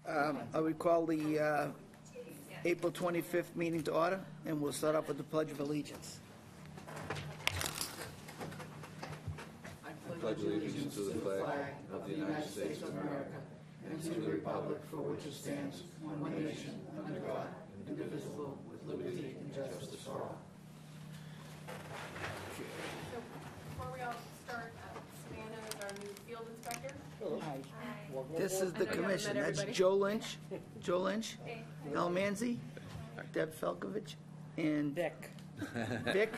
I would call the April 25th meeting to order, and we'll start off with the Pledge of Allegiance. Pledge allegiance to the flag of the United States of America and to the republic for which it stands, one nation, under God, indivisible, with liberty and justice for all. So before we all start, Savannah is our new field inspector. This is the commission. That's Joe Lynch, Al Manzi, Deb Felkovich, and Vic. Vic,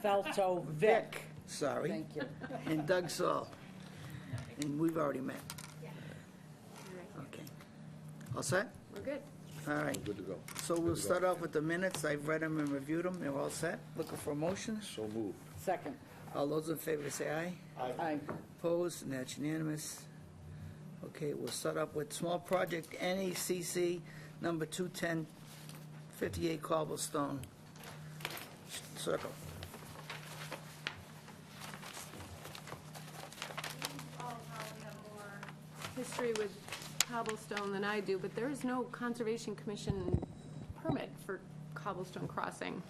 Felto Vic, sorry, Thank you. and Doug Saul. And we've already met. Okay. All set? We're good. All right. Good to go. So we'll start off with the minutes. I've read them and reviewed them. They're all set. Looking for a motion. So moved. Second. All those in favor say aye. Aye. Opposed, and that's unanimous. Okay, we'll start up with small project NECC number 21058 Cobblestone Circle. All probably have more history with cobblestone than I do, but there is no Conservation Commission permit for cobblestone crossing.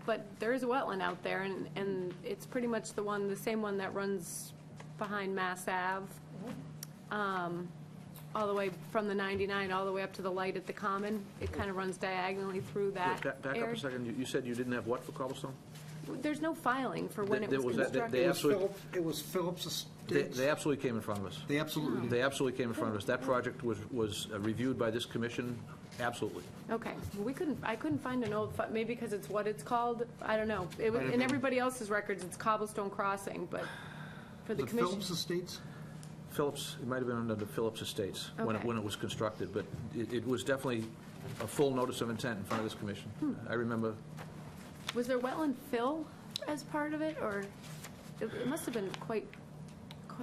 But there is a wetland out there, and it's pretty much the same one that runs behind Mass Ave, all the way from the 99, all the way up to the light at the Common. It kind of runs diagonally through that Back up area. a second. You said you didn't have what for cobblestone? There's no filing for when it There was was that- they constructed. absolutely- It was Phillips Estates. They absolutely came in front of us. They absolutely did. They absolutely came in front of us. That project was reviewed by this commission, absolutely. Okay, well, I couldn't find an old, maybe because it's what it's called, I don't know. In everybody else's records, it's Cobblestone Crossing, but for the The commission. Phillips Estates? Phillips, it might have been under the Phillips Estates Okay. when it was constructed, but it was definitely a full notice of intent in front of this commission. I remember, Was there wetland fill as part of it, or it must have been quite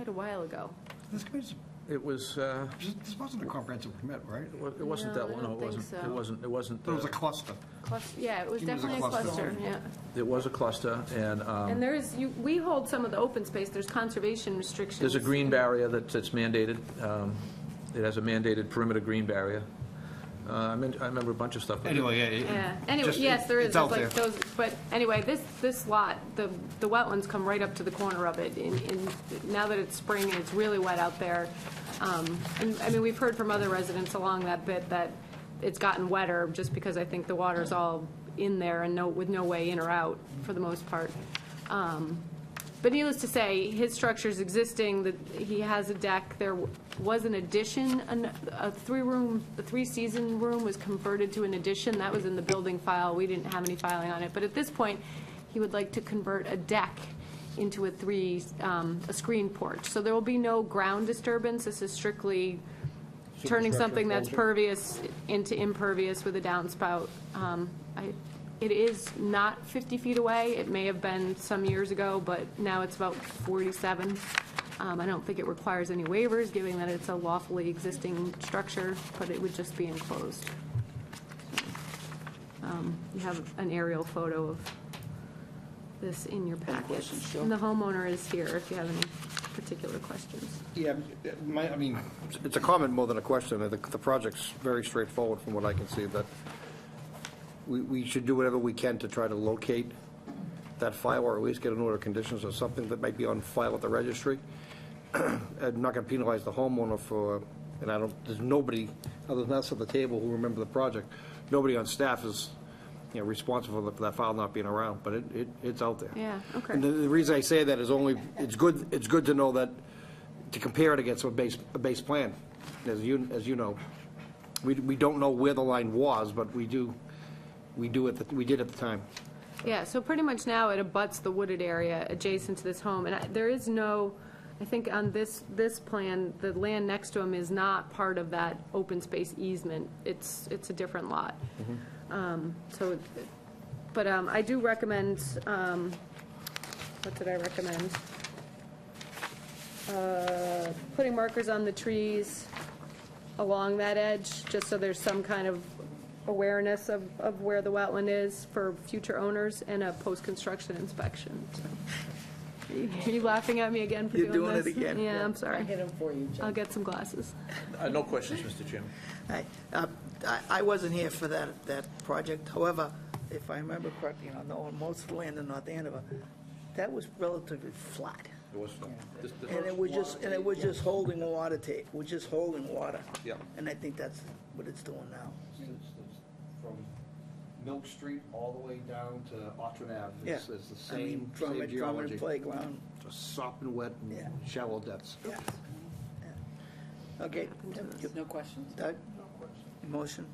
a while ago? This committee- it was, this wasn't a comprehensive permit, right? it wasn't No, that I one. No, don't it think wasn't. so. It wasn't. It was a cluster. Yeah, it was It was a definitely a cluster. cluster, yeah. It was a cluster, and And there is, we hold some of the open space, there's conservation restrictions. there's a green barrier that's mandated. It has a mandated perimeter green barrier. I remember a bunch of stuff. Anyway, Yeah, anyway, just- yes, there is, it's out there's like there. those, but anyway, this lot, the wetlands come right up to the corner of it, and now that it's spring and it's really wet out there, and, I mean, we've heard from other residents along that bit that it's gotten wetter, just because I think the water's all in there and with no way in or out, for the most part. But needless to say, his structure's existing, that he has a deck, there was an addition, a three-season room was converted to an addition, that was in the building file, we didn't have any filing on it, but at this point, he would like to convert a deck into a screen porch. So there will be no ground disturbance, this is strictly turning something that's pervious into impervious with a downspout. It is not 50 feet away. It may have been some years ago, but now it's about 47. I don't think it requires any waivers, given that it's a lawfully existing structure, but it would just be enclosed. You have an aerial photo of this in your package. And the homeowner is here if you have any particular questions. Yeah, I mean, it's a comment more than a question. The project's very straightforward from what I can see, that we should do whatever we can to try to locate that file, or at least get an order of conditions or something that might be on file at the registry. I'm not going to penalize the homeowner for, and there's nobody other than us at the table who remember the project. Nobody on staff is, responsible for that file not being around, but it's out there. Yeah, okay. And the reason I say that is it's good to know that, to compare it against a base plan. As you know, we don't know where the line was, but we did at the time. Yeah, so pretty much now it abuts the wooded area adjacent to this home, and there is no, I think on this plan, the land next to him is not part of that open space easement. It's a different lot. But I do recommend, what did I recommend? Putting markers on the trees along that edge, just so there's some kind of awareness of where the wetland is for future owners, and a post-construction inspection. So Are you laughing at me again for You're doing this? doing it again. Yeah, I'm I sorry. hit him for you, I'll Jim. get some glasses. No questions, Mr. Chairman. I wasn't here for that project. However, if I remember correctly, knowing most of the land in North Andover, that was relatively flat. It was, And it was just holding water holding water. Yeah. And I think that's what it's doing now. From Milk Street all the way down to Autran Ave. Yeah. It's the I mean, same Drummond geology. Playground. Just sopping wet Yeah. and shallow depths. Yeah. Okay. No questions. Doug? Motion?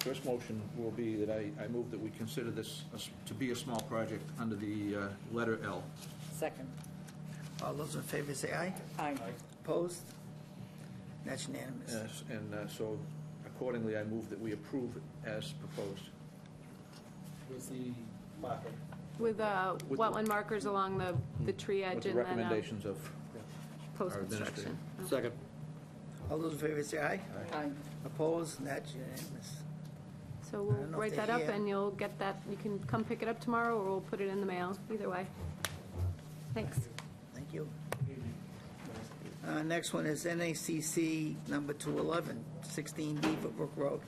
First motion will be that I move that we consider this to be a small project under the letter L. Second. All those in favor say aye. Aye. Opposed? That's unanimous. And so accordingly, I move that we approve it as proposed. With the marker. With With the- wetland markers along the tree edge With the and then recommendations of post-construction. Second. All those in favor say aye. Aye. Opposed? That's unanimous. So I we'll don't know if write they're that up here. and you'll get that, you can come pick it up tomorrow or we'll put it in the mail, either way. Thanks. Thank you. Next one is NACC number 211, 16 Beaverbrook Road.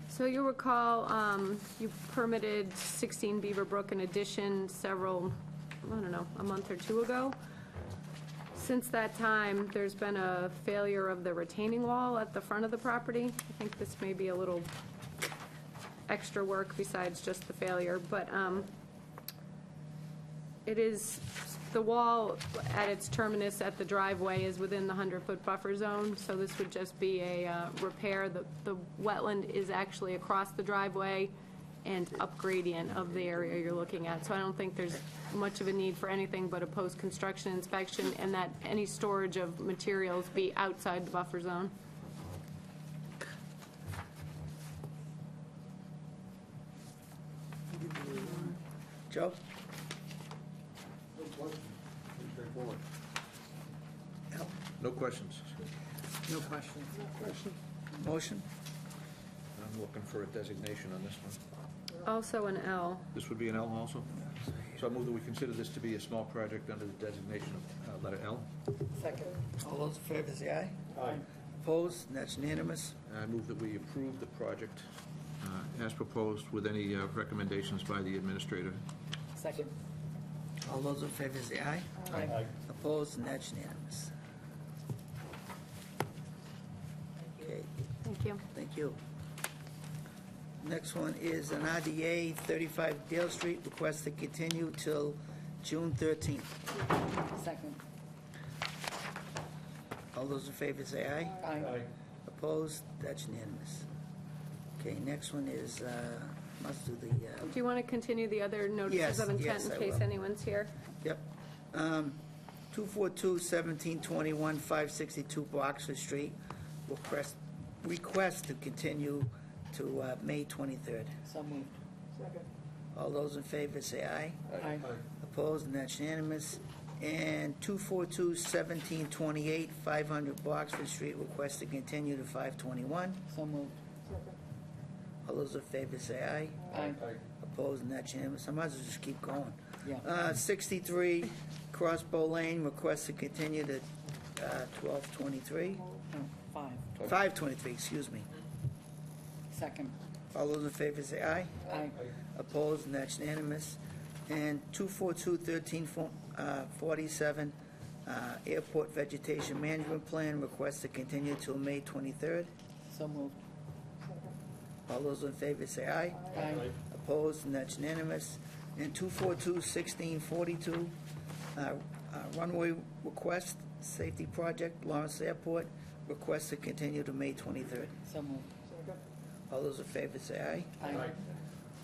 So you'll recall, you permitted 16 Beaver Brook in addition several, I don't know, a month or two ago. Since that time, there's been a failure of the retaining wall at the front of the property. I think this may be a little extra work besides just the failure, but it is, the wall at its terminus at the driveway is within the 100-foot buffer zone, so this would just be a repair. The wetland is actually across the driveway and up gradient of the area you're looking at. So I don't think there's much of a need for anything but a post-construction inspection and that any storage of materials be outside the buffer zone. Joe? Straightforward. Al? No questions. No questions. Motion? I'm looking for a designation on this one. Also an L. This would be an L also? So I move that we consider this to be a small project under the designation of letter L. Second. All those in favor say aye. Aye. Opposed? That's unanimous. I move that we approve the project as proposed with any recommendations by the administrator. Second. All those in favor say aye. Aye. Opposed? And that's unanimous. Okay, Thank you. thank you. Next one is an RDA 35 Dale Street, request to continue till June 13th. Second. All those in favor say aye. Aye. Opposed? That's unanimous. Okay, next one is, must do the, Do you want to continue the other notices Yes, of intent yes, in I case will. anyone's here? yep. 242-1721, 562 Boxer Street, request to continue to May 23rd. So moved. All those in favor say aye. Aye. Opposed, and that's unanimous. And 242-1728, 500 Boxford Street, request to continue to 521. So moved. All those in favor say aye. Aye. Opposed, and that's unanimous. I might as well just keep going. Yeah. 63 Crossbow Lane, request to continue to 12/23, No, 5. 5/23, excuse me. Second. All those in favor say aye. Aye. Opposed, and that's unanimous. And 242-1347, Airport Vegetation Management Plan, request to continue till May 23rd. So moved. All those in favor say aye. Aye. Opposed, and that's unanimous. And 242-1642, runway request, safety project, Lawrence Airport, request to continue to May 23rd. So moved. All those in favor say aye. Aye.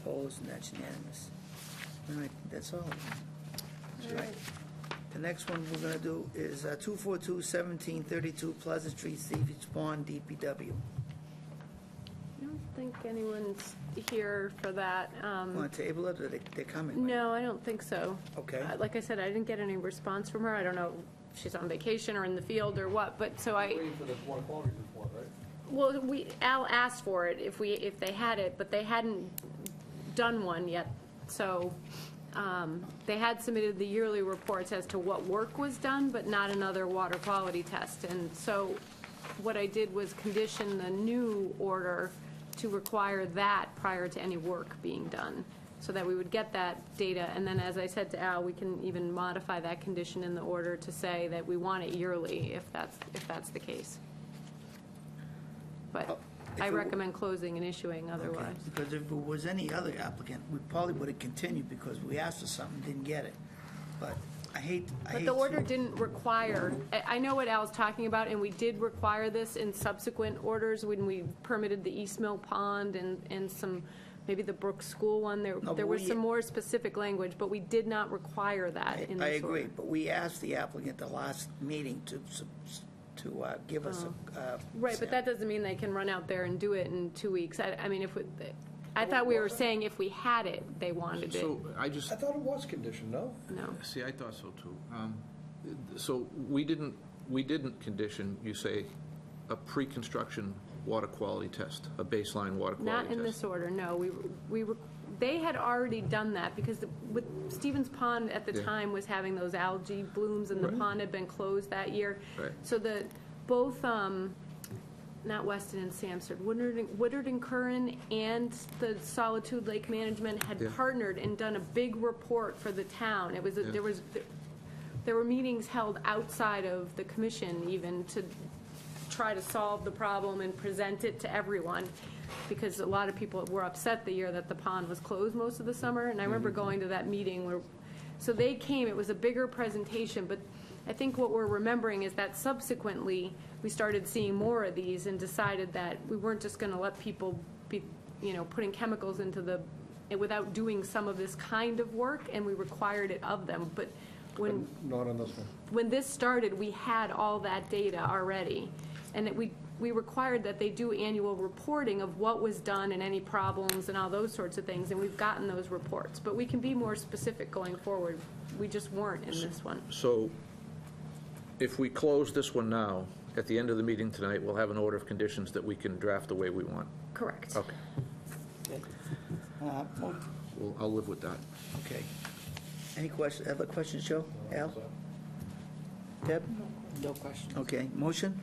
Opposed, and that's unanimous. All right, that's all. That's right. The next one we're gonna do is 242-1732 Pleasant Street, Stevens Pond, DPW. I don't think anyone's here for that. Want to table it, or they're coming? right? No, I don't think so. Okay. Like I said, I didn't get any response from her. I don't know if she's on vacation or in the field or what, but so I, Waiting for the water quality report, right? Well, Al asked for it if they had it, but they hadn't done one yet. So they had submitted the yearly reports as to what work was done, but not another water quality test. And so what I did was condition the new order to require that prior to any work being done, so that we would get that data. And then, as I said to Al, we can even modify that condition in the order to say that we want it yearly, if that's the case. But if I it- recommend closing and issuing Okay, otherwise. because if it was any other applicant, we probably would have continued because we asked for something, didn't get it. But I hate But the order didn't require, I know what Al's talking about, and we did require this in subsequent orders when we permitted the East Mill Pond and some, maybe the Brooks School one. No, but There was we- some more specific language, but we did not require that in I this order. agree, but we asked the applicant the last meeting to give us a. Right, but that doesn't mean they can run out there and do it in 2 weeks. I mean, I thought we were saying if we had it, they wanted it. So I just, I thought it was conditioned, no? No. see, I thought so too. So we didn't condition, you say, a pre-construction water quality test, a baseline water quality Not test? in this order, no. They had already done that because with Stevens Pond at the Yeah. time was having those algae blooms and the pond had been closed that year. Right. So both, not Weston and Sampson, Woodard and Curran and the Solitude Lake Management had Yeah. partnered and done a big report for the town. It was, Yeah. there were meetings held outside of the commission even to try to solve the problem and present it to everyone, because a lot of people were upset the year that the pond was closed most of the summer, and I remember going to that meeting where, so they came, it was a bigger presentation, but I think what we're remembering is that subsequently, we started seeing more of these and decided that we weren't just gonna let people be, putting chemicals into without doing some of this kind of work, and we required it of them, but when Not on this one. when this started, we had all that data already. And we required that they do annual reporting of what was done and any problems and all those sorts of things, and we've gotten those reports. But we can be more specific going forward. We just weren't in this one. So if we close this one now, at the end of the meeting tonight, we'll have an order of conditions that we can draft the way we want. Correct. Okay, I'll live with that. Okay. Any questions, other questions, Joe? Al? Deb? No question. Okay, motion?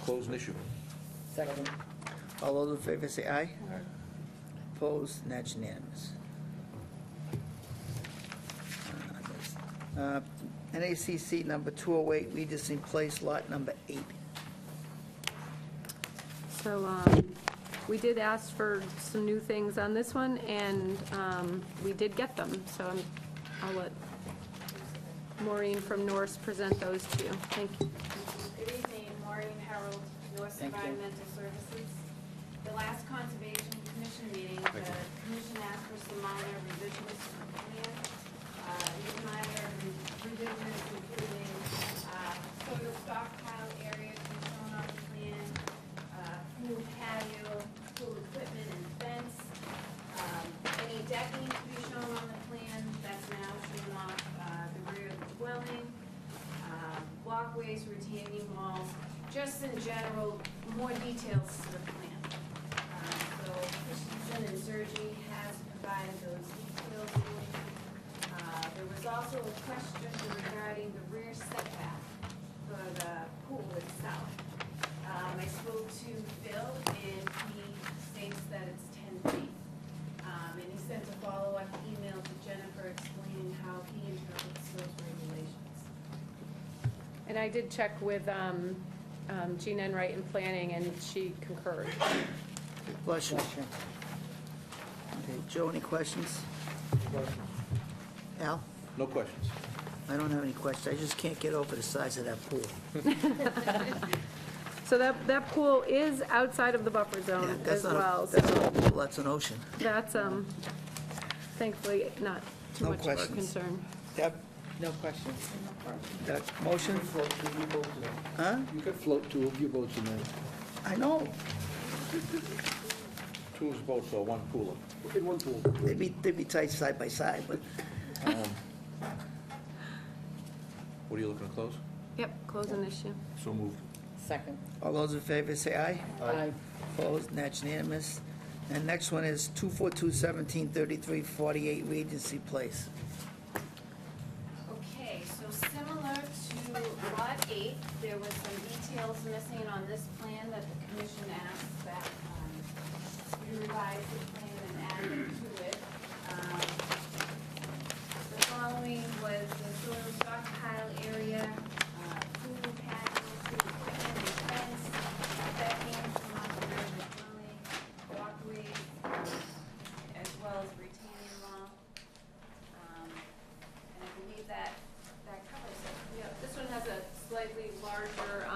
Close an issue. Second. All those in favor say aye. Opposed, and that's unanimous. NACC number 208, Regis in Place, lot number 8. So we did ask for some new things on this one, and we did get them. So I'll let Maureen from Norse present those to you. Thank you. Good evening, Maureen Harold, North Thank you. Environmental Services. The last Conservation Commission meeting, the commission asked for some minor revisions to the plan. These minor revisions including soil stockpile area to be shown on the plan, pool patio, pool equipment and fence, any decking to be shown on the plan, that's now shown off the rear of the dwelling, walkways, retaining walls, just in general, more details to the plan. So Christensen and Zergy has provided those details. There was also a question regarding the rear setback for the pool itself. I spoke to Phil, and he states that it's 10 feet. And he sent a follow-up email to Jennifer explaining how he interprets those regulations. And I did check with Jean Enright in planning, and she concurred. Bless you. Okay, Joe, any questions? Al? No questions. I don't have any questions. I just can't get over the size of that pool. So that pool is outside of the buffer Yeah, zone that's as not a- well. That's not a pool, that's an ocean. That's thankfully not too No much of our questions. concern. Deb? No questions. Motion? Huh? You could float two of your boats in there. I know. Two boats or one cooler? In one pool. They'd be tight side by side, but What are you looking to close? Yep, close an issue. So moved. Second. All those in favor say aye. Aye. Opposed, and that's unanimous. And next one is 242-1733-48 Regency Place. Okay, so similar to Lot 8, there was some details missing on this plan that the commission asked that you revise the plan and add them to it. The following was the soil stockpile area, pool, patio, pool equipment, and fence, decking, non-converted dwelling, walkways, as well as retaining wall. And I believe that covers it. Yeah, this one has a slightly larger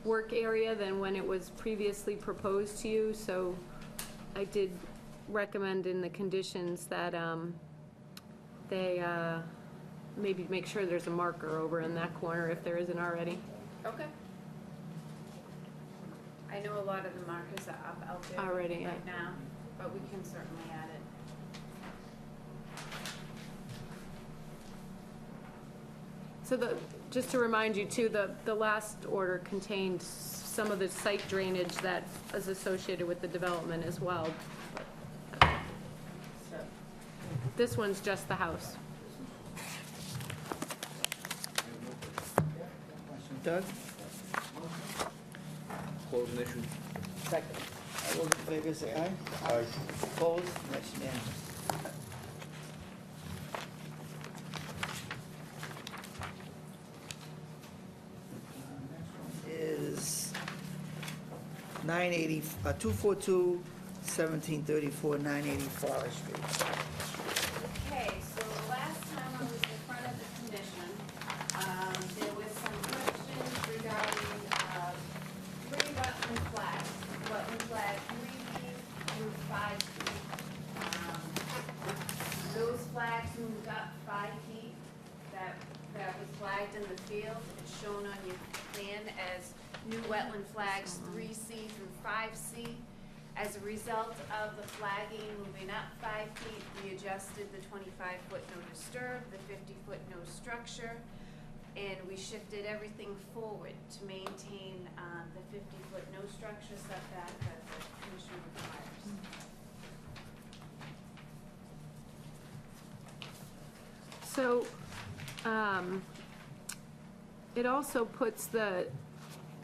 work area than when it was previously proposed to you, so I did recommend in the conditions that they maybe make sure there's a marker over in that corner if there isn't already. Okay. I know a lot of the markers are up out there Already, right yeah. now, but we can certainly add it. So just to remind you too, the last order contained some of the site drainage that is associated with the development as well. This one's just the house. Doug? Close and issue. Second. All those in favor say aye. Aye. Opposed, and that's unanimous. Is 980, 242-1734, 980 Forest Street. Okay, so the last time I was in front of the commission, there was some questions regarding, three wetland flags. Wetland flag 3 feet through 5 feet. Those flags moved up 5 feet, that was flagged in the field. It's shown on your plan as new wetland flags 3C through 5C. As a result of the flagging moving up 5 feet, we adjusted the 25-foot no disturb, the 50-foot no structure, and we shifted everything forward to maintain the 50-foot no structure setback that the commission requires. So, it also puts the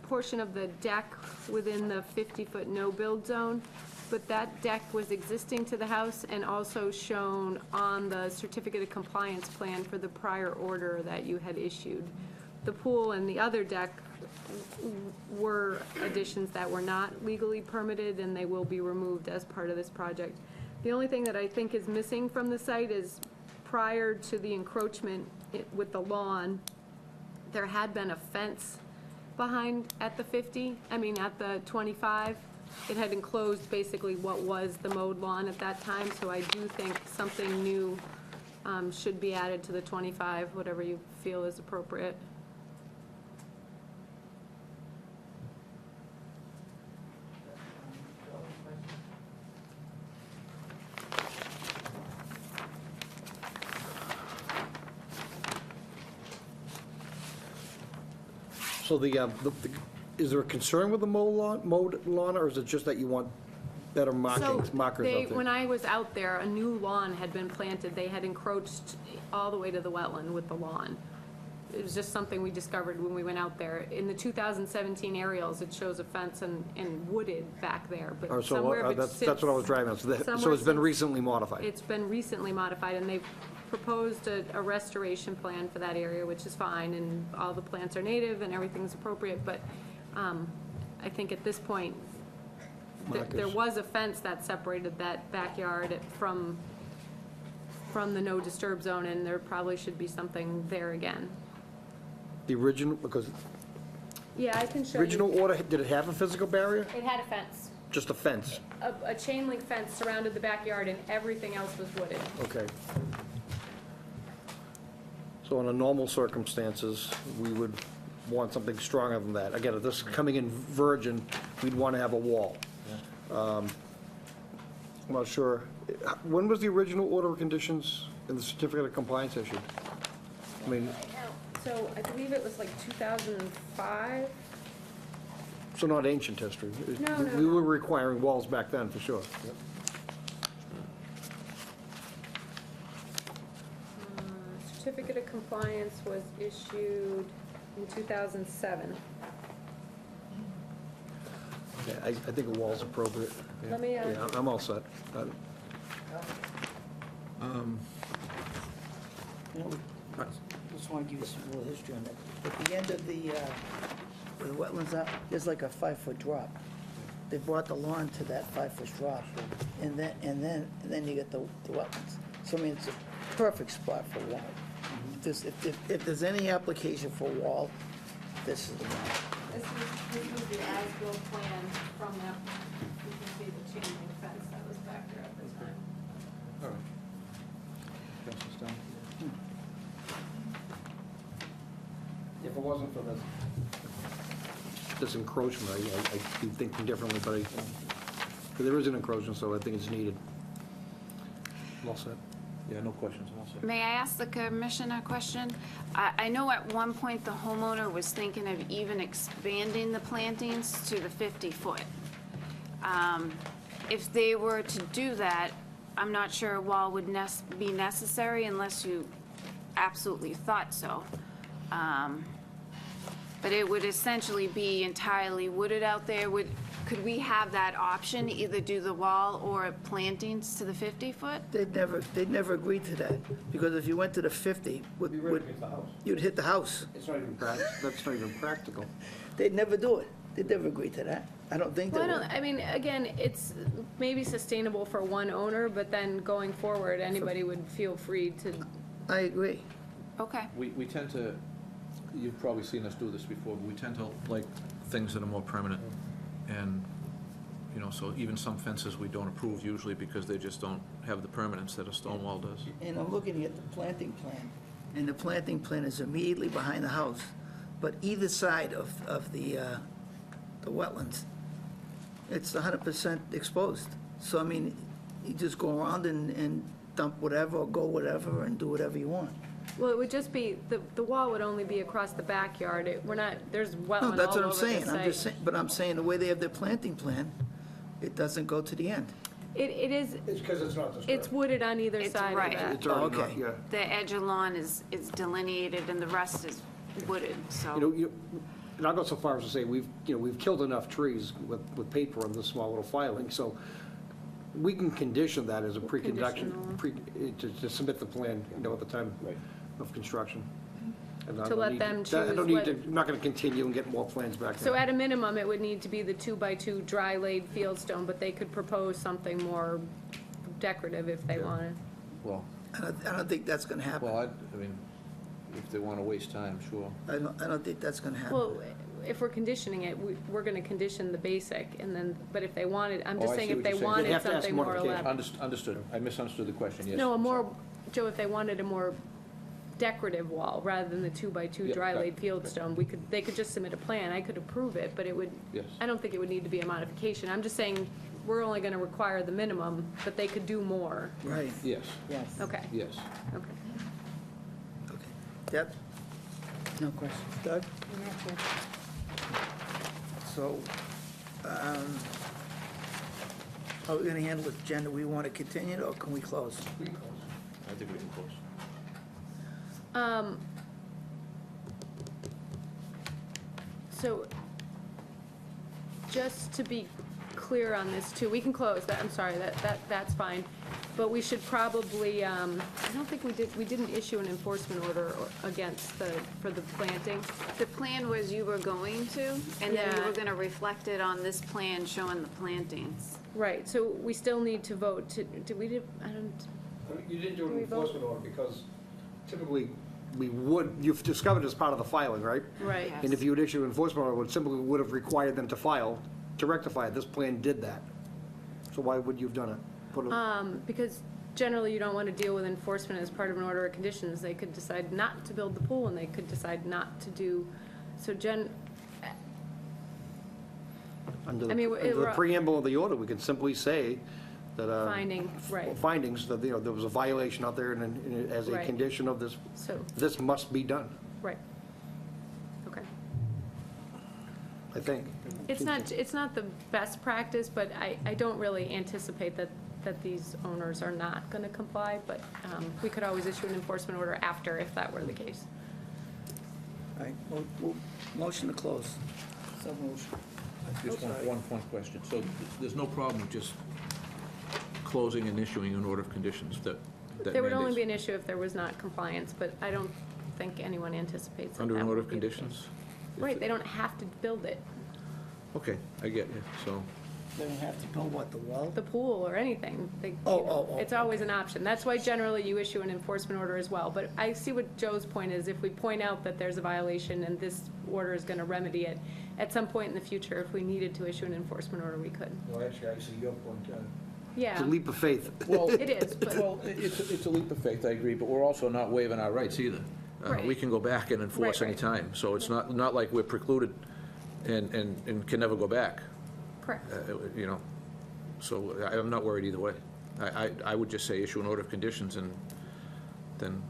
portion of the deck within the 50-foot no-build zone, but that deck was existing to the house and also shown on the certificate of compliance plan for the prior order that you had issued. The pool and the other deck were additions that were not legally permitted, and they will be removed as part of this project. The only thing that I think is missing from the site is prior to the encroachment with the lawn, there had been a fence behind at the 50, at the 25. It had enclosed basically what was the mowed lawn at that time, so I do think something new should be added to the 25, whatever you feel is appropriate. So is there a concern with the mowed lawn, or is it just that you want better markers out there? When I was out there, a new lawn had been planted. They had encroached all the way to the wetland with the lawn. It was just something we discovered when we went out there. In the 2017 aerials, it shows a fence and wooded back there, Or but so, somewhere if it that's sits. what I was driving at. So somewhere it's been sits- recently modified? It's been recently modified, and they've proposed a restoration plan for that area, which is fine, and all the plants are native and everything's appropriate, but I think at this point, there Markers. was a fence that separated that backyard from the no disturb zone, and there probably should be something there again. The original, because Yeah, I can show you. original order, did it have a physical barrier? It had a fence, Just a fence? a chain link fence surrounded the backyard, and everything else was wooded. Okay. So under normal circumstances, we would want something stronger than that. Again, if this is coming in virgin, we'd want to have a wall. I'm not sure. When was the original order of conditions in the certificate of compliance issued? I mean, So I believe it was like 2005. So not ancient history. No, no, We no. were requiring walls back then, for sure. Certificate of compliance was issued in 2007. Yeah, I think a wall's appropriate. Let me, Yeah, I'm all set. You know, just want to give you some little history on that. At the end of where the wetlands are, there's like a 5-foot drop. They brought the lawn to that 5-foot drop, and then you get the wetlands. So I mean, it's a perfect spot for a wall. If there's any application for a wall, this is the one. This was the as-built plan from that, you can see the chain link fence that was back there at the time. All right. Councilor Stein? If it wasn't for this encroachment, I'd be thinking differently, but because there is an encroachment, so I think it's needed. I'm all set. Yeah, no questions, I'm all set. May I ask the commission a question? I know at one point the homeowner was thinking of even expanding the plantings to the 50-foot. If they were to do that, I'm not sure a wall would be necessary unless you absolutely thought so. But it would essentially be entirely wooded out there. Could we have that option, either do the wall or plantings to the 50-foot? They'd never agreed to that, because if you went to the 50, you'd hit the house. It's not even that's not even practical. They'd never do it. They'd never agree to that. I don't think they Well, would. I mean, again, it's maybe sustainable for one owner, but then going forward, anybody would feel free to, I agree. Okay. We tend to, you've probably seen us do this before, but we tend to like things that are more permanent. And, you know, so even some fences we don't approve usually because they just don't have the permanence that a stone wall does. And I'm looking at the planting plan, and the planting plan is immediately behind the house, but either side of the wetlands, it's 100% exposed. So, I mean, you just go around and dump whatever, or go whatever, and do whatever you want. well, it would just be, the wall would only be across the backyard. We're not, there's wetland all No, over that's what I'm the saying. I'm just site. saying, but I'm saying the way they have their planting plan, it doesn't go to the end. It is, It's because it's not disturbed. it's wooded on either It's side of right. that. It's already not, Okay. yeah. The edge of lawn is delineated and the rest is wooded, so. And I'll go so far as to say, we've killed enough trees with paper on this small little filing, so we can condition that as a pre-conduction, to submit the plan, at the time of construction. And I To don't let need them I choose don't need what- to, I'm not gonna continue and get more plans back So there. at a minimum, it would need to be the 2x2 dry laid fieldstone, but they could propose something more decorative if they wanted. Well, I don't think that's gonna happen. well, I mean, if they want to waste time, sure. I don't think that's gonna happen. Well, if we're conditioning it, we're gonna condition the basic, and then, but if they wanted, I'm Oh, just I saying see if what they you're saying. They'd wanted have to ask something more modification. elaborate. Understood. I misunderstood the question, yes. No, a I'm more, sorry. Joe, if they wanted a more decorative wall, rather than the 2x2 Yeah, dry got laid it. fieldstone, they could just submit a plan, I could approve it, but it would, Yes. I don't think it would need to be a modification. I'm just saying, we're only gonna require the minimum, but they could do more. Right, Yes, yes. Okay, yes. okay. Okay. Deb? No questions. Doug? So, how are we gonna handle it, Jen? Do we want to continue it, or can we close? I think we can close. So, just to be clear on this too, we can close that, I'm sorry, that's fine. But we should probably, I don't think we didn't issue an enforcement order for the planting. The plan was you were going to, and then you Yeah. were gonna reflect it on this plan showing the plantings. Right, so we still need to vote to, I don't, You didn't do Do we an vote? enforcement order because typically you've discovered as part of the filing, right? right. Yes. And if you would issue an enforcement order, it simply would have required them to file to rectify it. This plan did that. So why would you have done it? Put a- Because generally you don't want to deal with enforcement as part of an order of conditions. They could decide not to build the pool and they could decide not to do, so Under I mean, the preamble of the order, we can simply say that. Finding, right. Findings, that, there was a violation out there and as a Right. condition of this, So, this must be done. right, I think. It's not the best practice, but I don't really anticipate that these owners are not going to comply, but we could always issue an enforcement order after if that were the case. All right, motion to close. So motion. Just one question. So there's no problem with just closing and issuing an order of conditions that There would only mandates- be an issue if there was not compliance, but I don't think anyone anticipates that Under an that order would of be the case. conditions? Right, they don't have to build it, Okay, I get you, so, They don't have to build what, the well? the pool or anything. Oh, It's always an option. That's why generally you issue an enforcement order as well. But I see what Joe's point is. If we point out that there's a violation and this order is going to remedy it, at some point in the future, if we needed to issue an enforcement order, we could. No, actually, I see your point, It's Yeah, a leap of faith. well, it is, but, well, it's a leap of faith, I agree, but we're also not waiving our rights either. Right. We can go back and enforce Right, any right. time, so it's not like we're precluded and can never go back, correct. you know. So I'm not worried either way. I would just say issue an order of conditions and then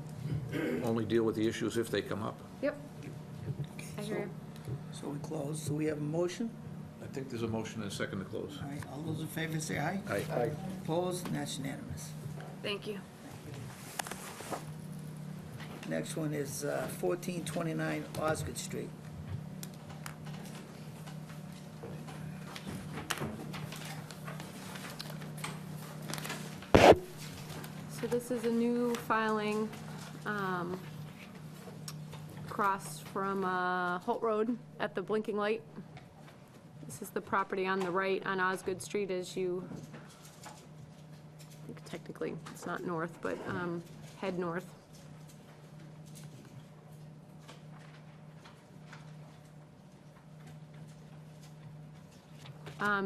only deal with the issues if they come up. Yep. I hear you. So we close, so we have a motion? I think there's a motion and a second to close. All right, all those in favor say aye. Aye. Opposed, and that's unanimous. Thank you. Next one is 1429 Osgood Street. So this is a new filing across from Holt Road at the blinking light. This is the property on the right on Osgood Street as you, I think technically it's not north, but head north.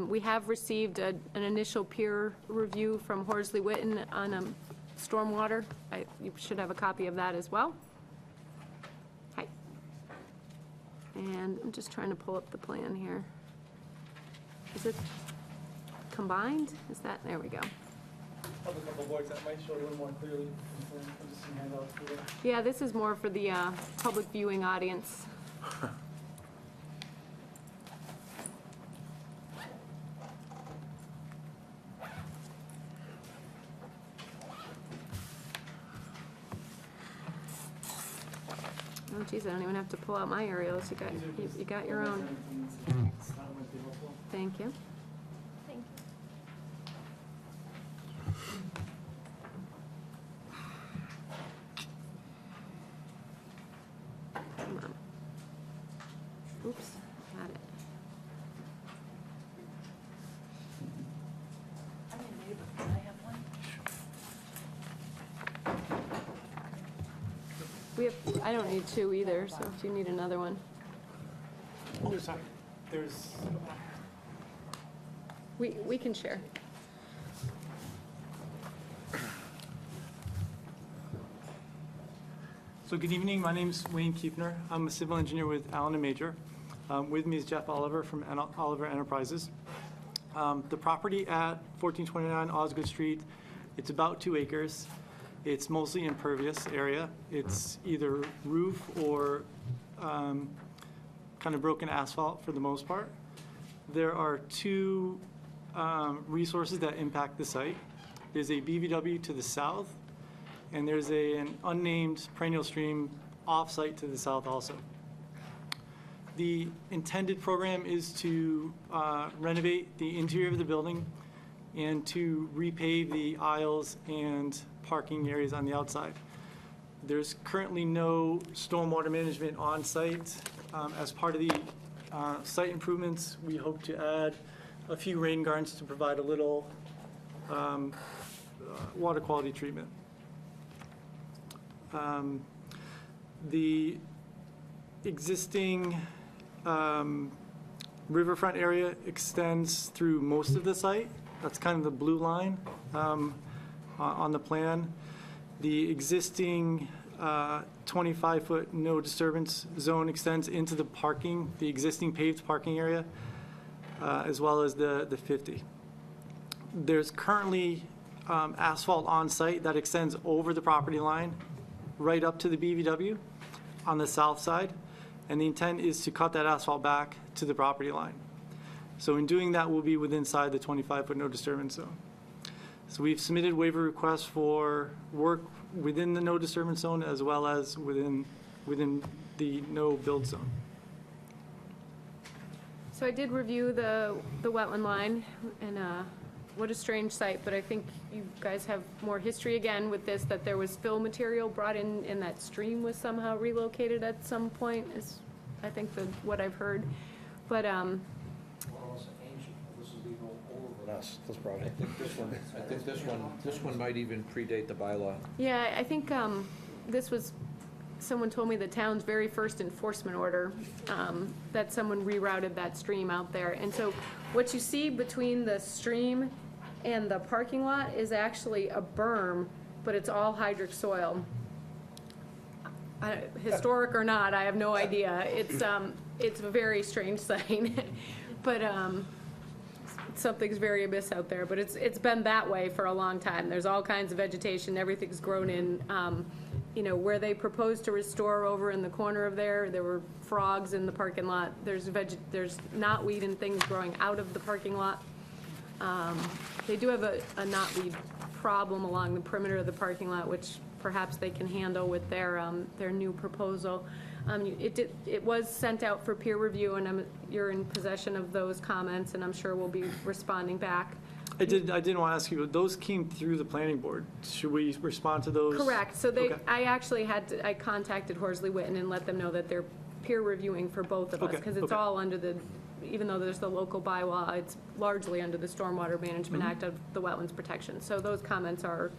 We have received an initial peer review from Horsley Witten on stormwater. You should have a copy of that as well. Hi. And I'm just trying to pull up the plan here. Is it combined? Is that, there we go. Have a couple boards that might show you a little more clearly. I'm just gonna hand out to you. Yeah, this is more for the public viewing audience. Oh geez, I don't even have to pull out my aerials. You got your own. That might be helpful. Thank you. Come on. Oops, got it. I don't need two either, so if you need another one. There's, We can share. so good evening, my name's Wayne Kiefner. I'm a civil engineer with Allen and Major. With me is Jeff Oliver from Oliver Enterprises. The property at 1429 Osgood Street, it's about 2 acres. It's mostly impervious area. It's either roof or kind of broken asphalt for the most part. There are 2 resources that impact the site. There's a BVW to the south, and there's an unnamed perennial stream off-site to the south also. The intended program is to renovate the interior of the building and to repave the aisles and parking areas on the outside. There's currently no stormwater management on site. As part of the site improvements, we hope to add a few rain gardens to provide a little water quality treatment. The existing riverfront area extends through most of the site. That's kind of the blue line on the plan. The existing 25-foot no disturbance zone extends into the parking, the existing paved parking area, as well as the 50. There's currently asphalt on site that extends over the property line right up to the BVW on the south side. and the intent is to cut that asphalt back to the property line. So in doing that, we'll be within inside the 25-foot no disturbance zone. So we've submitted waiver requests for work within the no disturbance zone as well as within the no build zone. So I did review the wetland line, and what a strange sight, but I think you guys have more history again with this, that there was fill material brought in, and that stream was somehow relocated at some point, is, I think, what I've heard. But, This project. I think this one might even predate the bylaw. yeah, I think this was, someone told me the town's very first enforcement order, that someone rerouted that stream out there. And so what you see between the stream and the parking lot is actually a berm, but it's all hydric soil. Historic or not, I have no idea. It's a very strange sight, but something's very amiss out there. But it's been that way for a long time. There's all kinds of vegetation. Everything's grown in. You know, where they proposed to restore over in the corner of there were frogs in the parking lot. There's knotweed and things growing out of the parking lot. They do have a knotweed problem along the perimeter of the parking lot, which perhaps they can handle with their new proposal. It was sent out for peer review, and you're in possession of those comments, and I'm sure we'll be responding back. I didn't want to ask you, but those came through the planning board. Should we respond to those? Correct. So Okay. I actually I contacted Horsley Witten and let them know that they're peer reviewing for both of us, Okay, because it's okay. all under even though there's the local bylaw, it's largely under the Stormwater Management Mm-hmm. Act of the Wetlands Protection. So those comments are,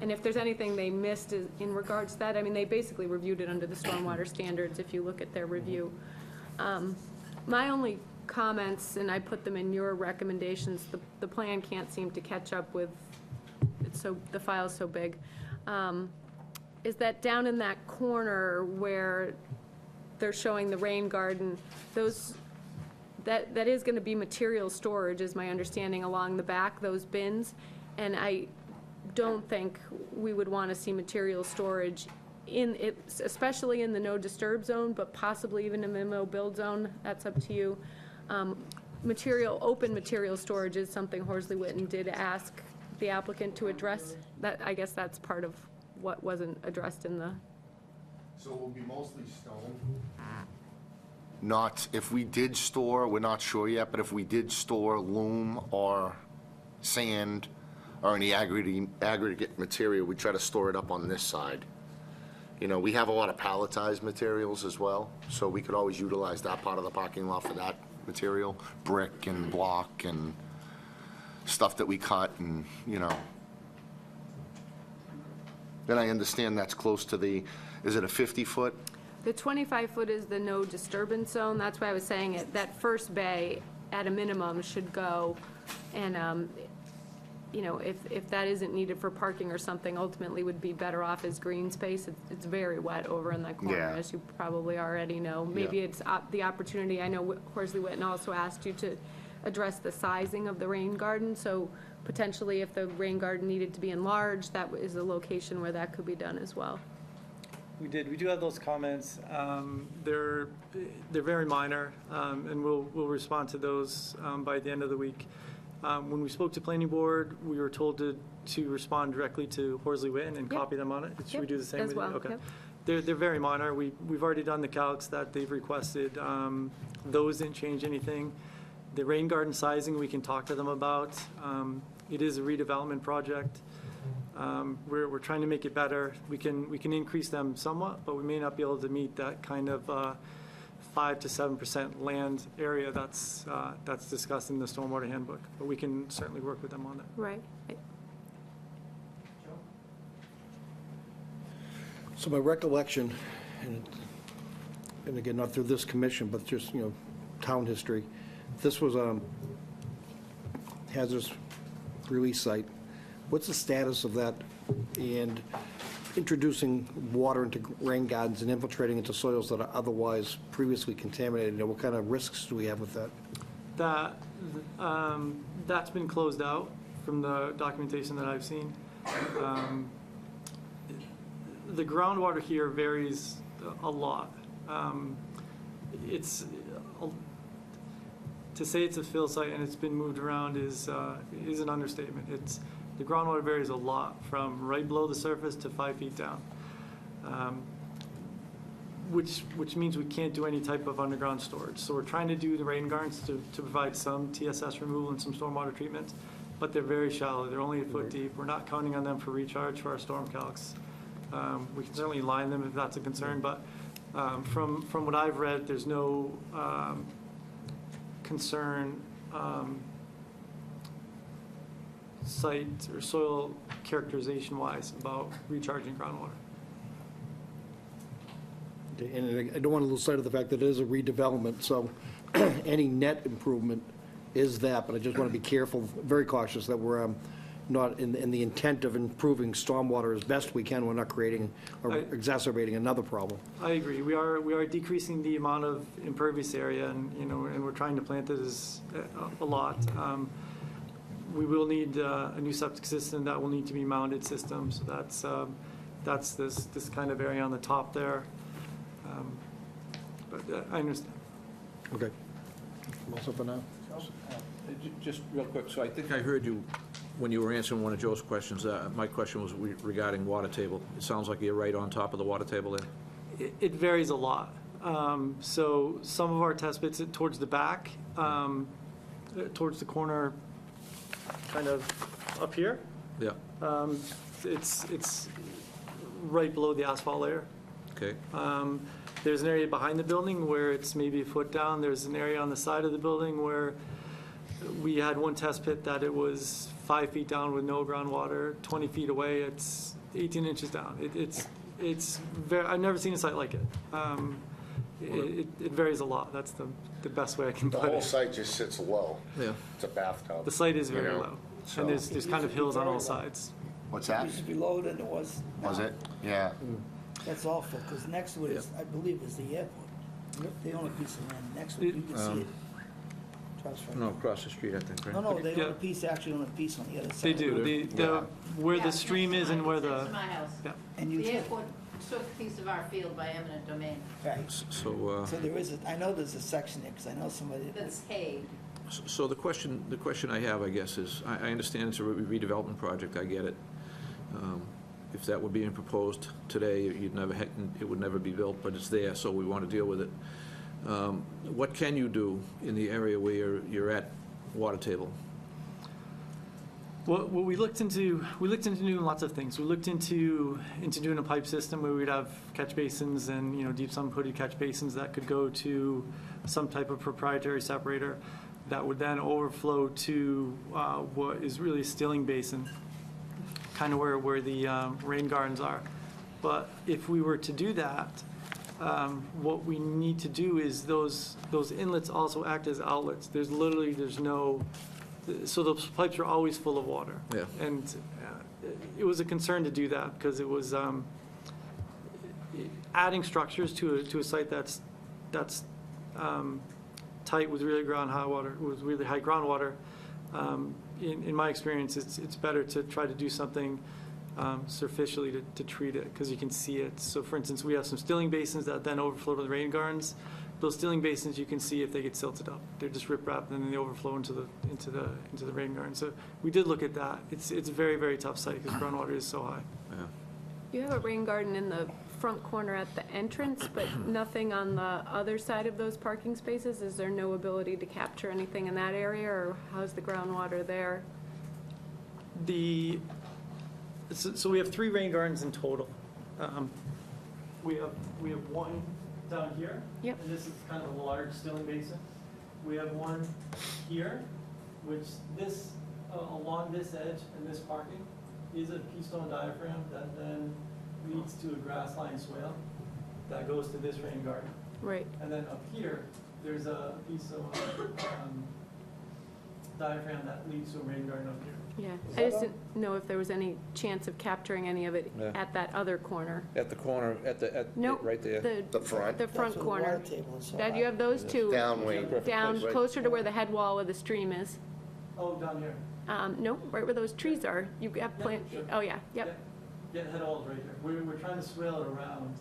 and if there's anything they missed in regards to that, I mean, they basically reviewed it under the stormwater standards if you look at their review. My only comments, and I put them in your recommendations, the plan can't seem to catch up with, the file's so big, is that down in that corner where they're showing the rain garden, that is gonna be material storage, is my understanding, along the back, those bins. And I don't think we would wanna see material storage in it, especially in the no disturb zone, but possibly even in the no build zone. That's up to you. Open material storage is something Horsley Witten did ask the applicant to address. I guess that's part of what wasn't addressed in the, So it will be mostly stone? Not, if we did store, we're not sure yet, but if we did store loam or sand or any aggregate material, we try to store it up on this side. You know, we have a lot of palletized materials as well, so we could always utilize that part of the parking lot for that material, brick and block and stuff that we cut and, you know. Then I understand that's close to the, is it a 50-foot? the 25-foot is the no disturbance zone. That's why I was saying it, that first bay, at a minimum, should go. And, you know, if that isn't needed for parking or something, ultimately would be better off as green space. It's very wet over in that corner, Yeah. as you probably already know. Maybe Yeah. it's the opportunity, I know Horsley Witten also asked you to address the sizing of the rain garden, so potentially if the rain garden needed to be enlarged, that is a location where that could be done as well. We do have those comments. They're very minor, and we'll respond to those by the end of the week. When we spoke to planning board, we were told to respond directly to Horsley Witten and Yep. copy them on it. Should we Yep, do the same as with you? well, Okay. yep. They're very minor. We've already done the calcs that they've requested. Those didn't change anything. The rain garden sizing, we can talk to them about. It is a redevelopment project. We're trying to make it better. We can increase them somewhat, but we may not be able to meet that kind of 5 to 7% land area that's discussed in the stormwater handbook. But we can certainly work with them on that. Right. So my recollection, and again, not through this commission, but just, you know, town history, this was a hazardous release site. What's the status of that and introducing water into rain gardens and infiltrating into soils that are otherwise previously contaminated? And what kind of risks do we have with that? That's been closed out from the documentation that I've seen. The groundwater here varies a lot. it's, to say it's a fill site and it's been moved around is an understatement. The groundwater varies a lot from right below the surface to 5 feet down. Which means we can't do any type of underground storage. So we're trying to do the rain gardens to provide some TSS removal and some stormwater treatment, but they're very shallow. They're only a foot deep. We're not counting on them for recharge for our storm calcs. We can certainly line them if that's a concern, but from what I've read, there's no concern site or soil characterization-wise about recharging groundwater. And I don't want to lose sight of the fact that it is a redevelopment, so any net improvement is that, but I just want to be careful, very cautious that we're not in the intent of improving stormwater as best we can, we're not creating or exacerbating another problem. I agree. We are decreasing the amount of impervious area, and and we're trying to plant it as a lot. We will need a new septic system that will need to be mounted system. So that's this kind of area on the top there. But I understand. Okay. Also for now? Just real quick, so I think I heard you, when you were answering one of Joe's questions, my question was regarding water table. It sounds like you're right on top of the water table there? It varies a lot. So some of our test pits towards the back, towards the corner, kind of up here, Yeah, it's right below the asphalt layer. okay. There's an area behind the building where it's maybe a foot down. There's an area on the side of the building where we had one test pit that it was 5 feet down with no groundwater. 20 feet away, it's 18 inches down. It's very, I've never seen a site like it. It varies a lot. That's the best way I can The put whole it. site just sits low. Yeah. It's a bathtub. The site is very You know, low, so- and there's kind of hills on all sides. What's It that? used to be lower than it was now. Was it? Yeah. That's awful, because next to it is, I believe, is the airport. The only piece of land next to it, you can see it. Across from- No, across the street, I think, right? No, they own Yeah. a piece, actually own a piece on the other side. They do. Yeah. Where Yeah, the stream is and where Next the, to my house. yeah. And you, The airport took a piece of our field by eminent domain. right, So, so there is, I know there's a section there, because I know somebody. That's hay. so the question I have, I guess, is, I understand it's a redevelopment project, I get it. If that were being proposed today, it would never be built, but it's there, so we want to deal with it. What can you do in the area where you're at water table? What we looked into doing lots of things. We looked into doing a pipe system where we'd have catch basins and, deep sump hooded catch basins that could go to some type of proprietary separator that would then overflow to what is really a stilling basin, kind of where the rain gardens are. But if we were to do that, what we need to do is those inlets also act as outlets. There's no, so those pipes are always full of water. Yeah. And it was a concern to do that because it was adding structures to a site that's tight with really high groundwater. In my experience, it's better to try to do something superficially to treat it because you can see it. So for instance, we have some stilling basins that then overflow to the rain gardens. Those stilling basins, you can see if they get silted up. They're just rip-wrapped and then they overflow into the rain garden. So we did look at that. It's a very, very tough site because groundwater is so high. Yeah. You have a rain garden in the front corner at the entrance, but nothing on the other side of those parking spaces? Is there no ability to capture anything in that area, or how's the groundwater there? So we have 3 rain gardens in total. We have one down here. Yep. And this is kind of a large stilling basin. We have one here, which along this edge and this parking is a keystone diaphragm that then leads to a grass-lined swale that goes to this rain garden. Right. And then up here, there's a piece of diaphragm that leads to a rain garden up here. Yeah, I just didn't know if there was any chance of capturing any of it Yeah. at that other corner. At the corner, Nope. right there. The front? The front That's where the corner. water table is so Dad, high. you have those two Down way. down Right. closer to where the head wall of the stream is. Oh, down here. No, right where those trees are. You have plant, sure. oh yeah, yep. Yeah, head walls right here. We're trying to swale it around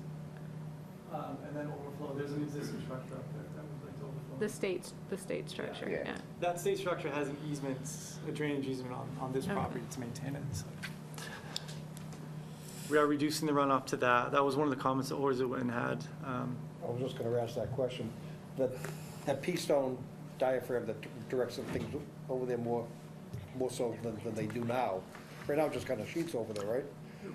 and then overflow. There's an existing structure up there that would like to overflow. The state structure, Yeah. yeah. That state structure has an easement, a drainage easement on this Okay. property to maintain it, so. We are reducing the runoff to that. That was one of the comments that Orza had. I was just gonna ask that question. That pea stone diaphragm that directs the things over there more so than they do now. Right now, it just kind of sheets over there, right?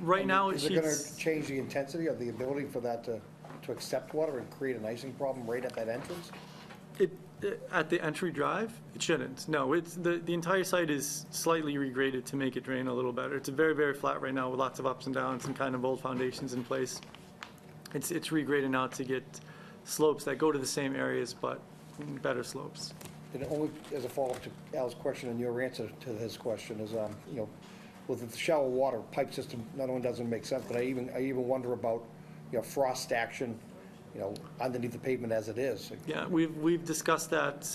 Right now, Is it gonna it's, change the intensity of the ability for that to accept water and create an icing problem right at that entrance? at the entry drive, it shouldn't. No, it's, the entire site is slightly regraded to make it drain a little better. It's very, very flat right now with lots of ups and downs and kind of old foundations in place. It's regraded now to get slopes that go to the same areas, but better slopes. And only as a follow-up to Al's question and your answer to his question is, with the shallow water pipe system, not only doesn't make sense, but I even wonder about, frost action, underneath the pavement as it is. Yeah, we've discussed that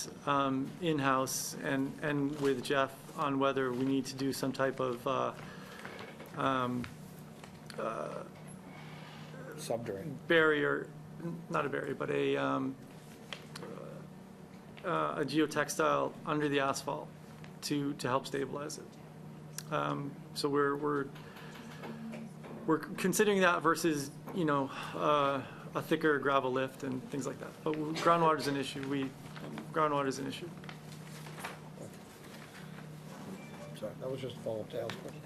in-house and with Jeff on whether we need to do some type of Subdrain. barrier, not a barrier, but a geotextile under the asphalt to help stabilize it. So we're considering that versus, a thicker gravel lift and things like that. But groundwater's an issue. Groundwater's an issue. Sorry, that was just a follow-up to Al's question.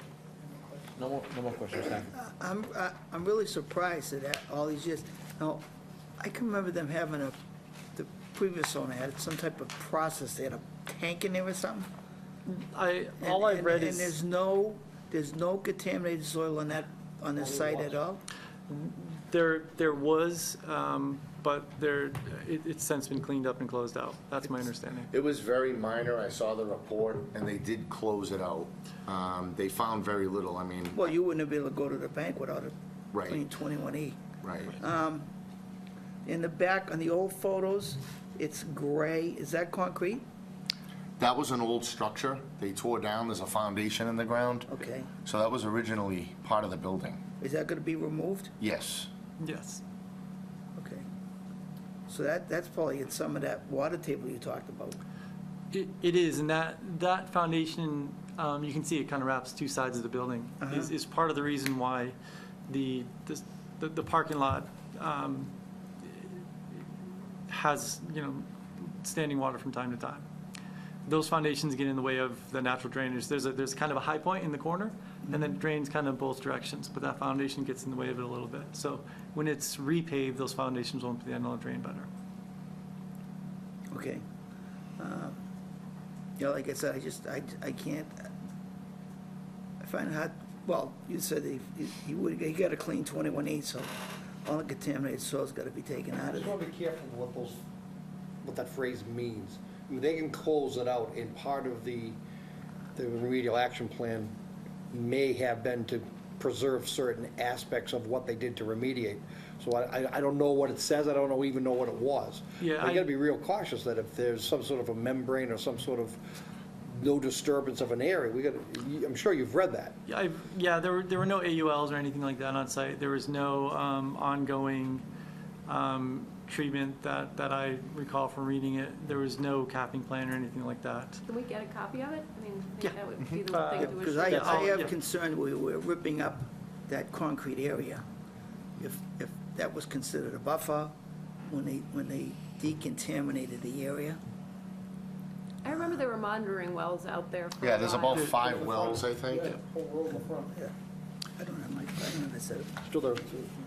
No more questions, thank you. I'm really surprised that all these years, now, I can remember them having the previous owner had some type of process, they had a tank in there or something? All I've read And is. there's no contaminated soil on this site at all? There was, but it's since been cleaned up and closed out. That's my understanding. It was very minor. I saw the report, and they did close it out. They found very little. I mean, Well, you wouldn't have been able to go to the bank without a Right. clean 21E. right. In the back, on the old photos, it's gray, is that concrete? That was an old structure. They tore down. There's a foundation in the ground. Okay, So that was originally part of the building. is that gonna be removed? Yes. Yes. Okay. So that's probably in some of that water table you talked about. It is, and that foundation, you can see it kind of wraps two sides of the building, is part of the reason why the parking lot has, standing water from time to time. Those foundations get in the way of the natural drainage. There's kind of a high point in the corner, and then it drains kind of both directions, but that foundation gets in the way of it a little bit. So when it's repaved, those foundations won't be able to drain better. Okay. Yeah, like I said, I can't, I find it hard, well, you said he got a clean 21E, so all the contaminated soil's gotta be taken out I of just it. want to be careful what that phrase means. I mean, they can close it out, and part of the remedial action plan may have been to preserve certain aspects of what they did to remediate. So I don't know what it says, I don't even know what it was. Yeah, But you gotta be real cautious that if there's some sort of a membrane or some sort of no disturbance of an area, I'm sure you've read that. Yeah, there were no AULs or anything like that on site. There was no ongoing treatment that I recall from reading it. There was no capping plan or anything like that. Can we get a copy of it? I mean, I Yeah. think that would be the thing to Because ensure. I have yeah. concern, we're ripping up that concrete area. If that was considered a buffer, when they decontaminated the area. I remember there were monitoring wells out there for a Yeah, there's while. about 5 wells, I think. Whole row in the front. Yeah. I don't have I said it. Still there.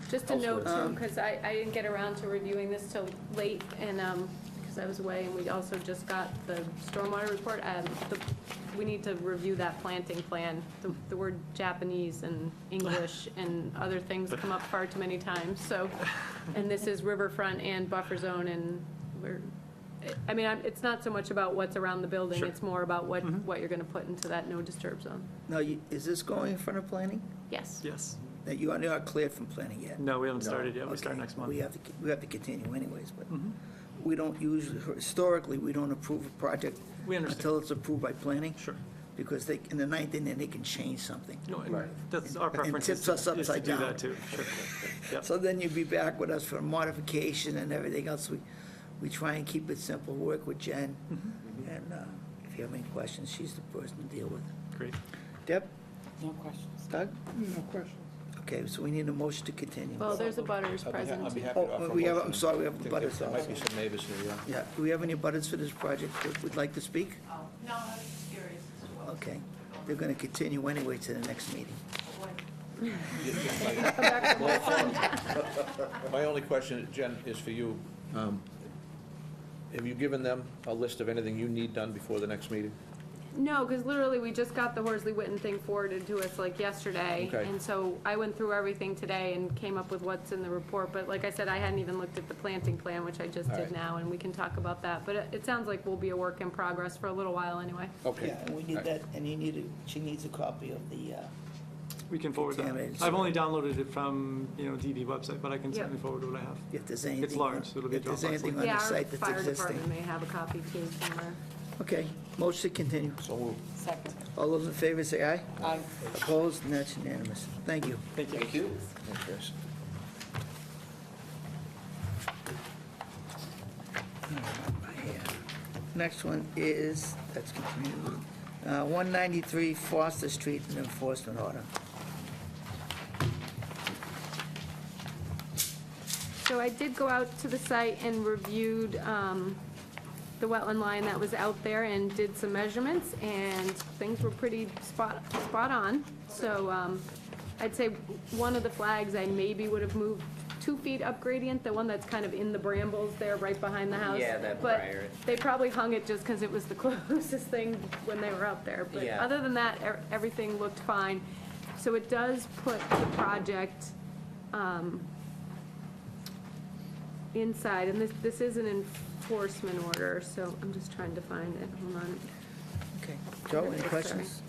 Just a note elsewhere. too, because I didn't get around to reviewing this till late, and, because I was away, and we also just got the stormwater report. We need to review that planting plan. The word Japanese and English and other things come up far too many times, so, and this is riverfront and buffer zone, and it's not so much about what's around the building, Sure. it's more about what you're gonna put into that no disturb zone. Now, is this going in front of planning? Yes. Yes. That you are not cleared from planning yet? No, we haven't started yet. We start Okay. next month. We have to continue anyways, but we don't usually, historically, we don't approve a project We understand. until it's approved by planning. Sure. because they, in the ninth inning, they can change something. No, and Right. that's our And preference. tips is us to upside do down. that too, sure. Yep. So then you'd be back with us for modification and everything else. We try and keep it simple, work with Jen. And if you have any questions, she's the person to deal with. Great. Deb? No questions. Doug? No question. Okay, so we need a motion to continue. Well, there's a butters present. I'd be happy to offer Oh, a we have, motion. I'm sorry, we have I think butters. There might be some neighbors here, yeah. Yeah, do we have any butters for this project that would like to speak? Oh, no, I was curious as to what. Okay, they're gonna continue anyway to the next meeting. My only question, Jen, is for you. Have you given them a list of anything you need done before the next meeting? No, because literally, we just got the Horsley Witten thing forwarded to us like yesterday. Okay. And so I went through everything today and came up with what's in the report. But like I said, I hadn't even looked at the planting plan, which I just All did right. now, and we can talk about that. But it sounds like we'll be a work in progress for a little while anyway. Okay. Yeah, and we need that, and she needs a copy of the, We can forward that. Contaminated I've soil. only downloaded it from, DB website, but I can Yep. certainly forward what I have. if there's anything. large, so it'll be If there's Dropbox anything link. on Yeah, the our site that's fire department existing. may have a copy too somewhere. Okay, motion to continue. So we'll Second. All those in favor say aye. Aye. Opposed, and that's unanimous. Thank you. Thank you. Okay. Next one is, that's continued, 193 Foster Street, an enforcement order. So I did go out to the site and reviewed the wetland line that was out there and did some measurements, and things were pretty spot on. So I'd say one of the flags I maybe would have moved 2 feet up gradient, the one that's kind of in the brambles there right behind the house. Yeah, that But briar. they probably hung it just because it was the closest thing when they were out there. But Yeah. other than that, everything looked fine. So it does put the project inside, and this is an enforcement order, so I'm just trying to find it, hold on. Okay, Joe, any Sorry. questions?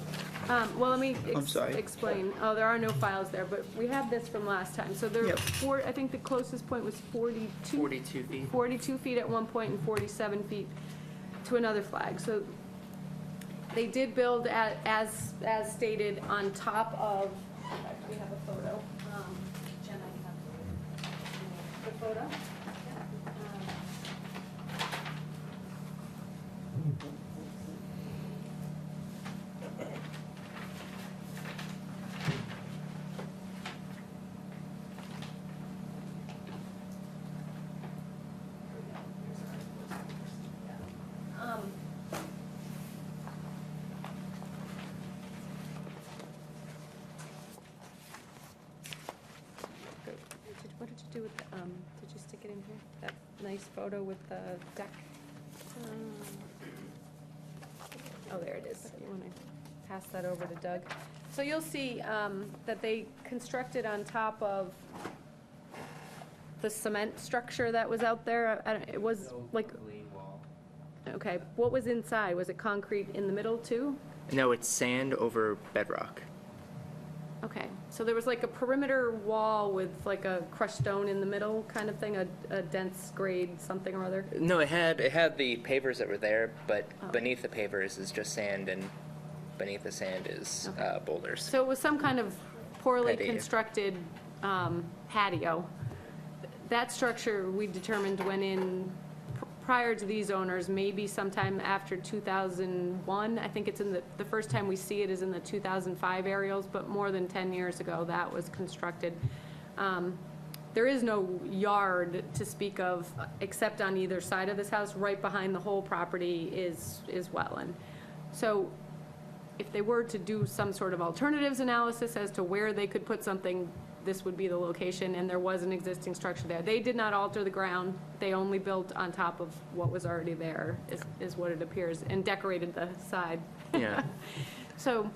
Well, let me I'm sorry. explain. Oh, there are no files there, but we have this from last time. So there, Yep. I think the closest point was 42. 42 feet. 42 feet at one point and 47 feet to another flag. So they did build as stated on top of, we have a photo. Jen, I have the photo. What did you do with the, did you stick it in here? That nice photo with the deck? Oh, there it is. You want to pass that over to Doug? So you'll see that they constructed on top of the cement structure that was out there. It was like, okay, what was inside? Was it concrete in the middle too? No, it's sand over bedrock. Okay, so there was like a perimeter wall with like a crushed stone in the middle kind of thing, a dense grade something or other? No, it had the pavers that were there, but Oh. beneath the pavers is just sand, and beneath the sand is boulders. So it was some kind of poorly Patio. constructed patio. That structure, we determined went in prior to these owners, maybe sometime after 2001. I think it's in the first time we see it is in the 2005 aerials, but more than 10 years ago, that was constructed. There is no yard to speak of, except on either side of this house. Right behind the whole property is wetland. So if they were to do some sort of alternatives analysis as to where they could put something, this would be the location, and there was an existing structure there. They did not alter the ground, they only built on top of what was already there, is what it appears, and decorated the side. Yeah. So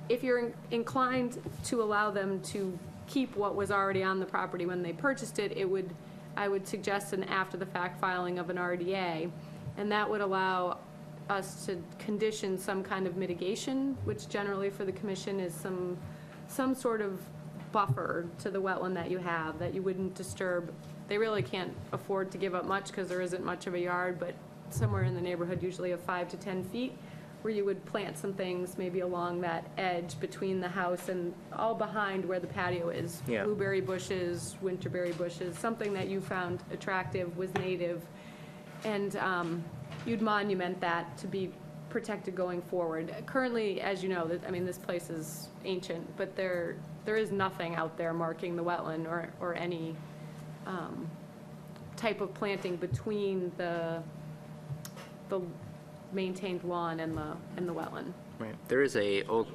if you're inclined to allow them to keep what was already on the property when they purchased it, I would suggest an after-the-fact filing of an RDA, and that would allow us to condition some kind of mitigation, which generally for the commission is some sort of buffer to the wetland that you have, that you wouldn't disturb. They really can't afford to give up much because there isn't much of a yard, but somewhere in the neighborhood usually of 5 to 10 feet where you would plant some things maybe along that edge between the house and all behind where the patio is. Yeah. Blueberry bushes, winterberry bushes, something that you found attractive, was native. And you'd monument that to be protected going forward. Currently, as you know, I mean, this place is ancient, but there is nothing out there marking the wetland or any type of planting between the maintained lawn and the wetland. Right. There is a old,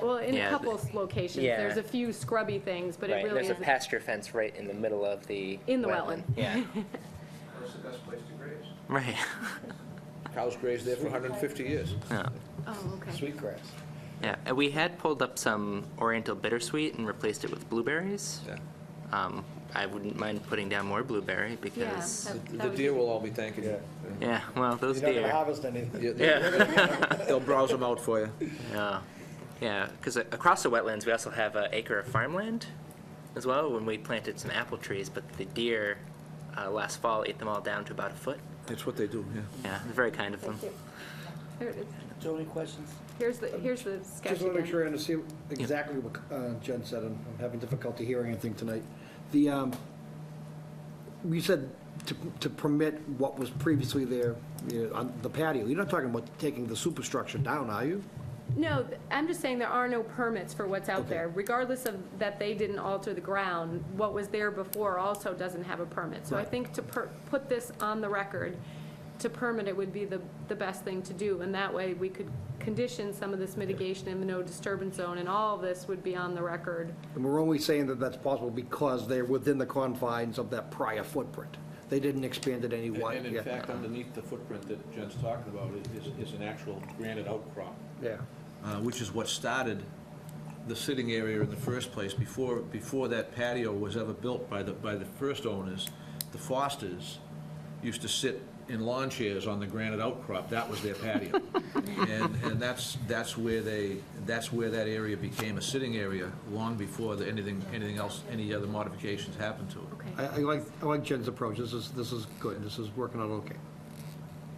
Well, in a Yeah, couple of locations, yeah. there's a few scrubby things, but it right, really there's a is pasture fence right in the middle of the in the wetland. Yeah. That's the best place to graze. Right. Cows grazed there for 150 years. Yeah. Oh, okay. Sweetgrass. Yeah, and we had pulled up some Oriental bittersweet and replaced it with blueberries. Yeah. I wouldn't mind putting down more blueberry because, that The would deer be- will all be thanking you. yeah, well, those You're not going to deer. harvest anything. Yeah. They'll browse them out for you. Yeah, because across the wetlands, we also have an acre of farmland as well, when we planted some apple trees, but the deer last fall ate them all down to about a foot. That's what they do, yeah. Yeah, very kind of them. Thank you. Here it is. Joe, any questions? Here's the sketch Just want to make again. sure I understand exactly what Jen said, and I'm having difficulty hearing anything tonight. You said to permit what was previously there, on the patio. You're not talking about taking the superstructure down, are you? No, I'm just saying there are no permits for what's out Okay. there. Regardless of that they didn't alter the ground, what was there before also doesn't have a permit. So I Right. think to put this on the record, to permit it would be the best thing to do. And that way, we could condition some of this mitigation in the no disturbance zone, and all of this would be on the record. And we're only saying that that's possible because they're within the confines of that prior footprint. They didn't expand it any wider. And in fact, underneath the footprint that Jen's talking about is an actual granite outcrop, Yeah. which is what started the sitting area in the first place. Before that patio was ever built by the first owners, the Fosters used to sit in lawn chairs on the granite outcrop. That was their patio. And that's where that area became a sitting area long before anything else, any other modifications happened to it. Okay. I like Jen's approach. This is good. This is working out okay.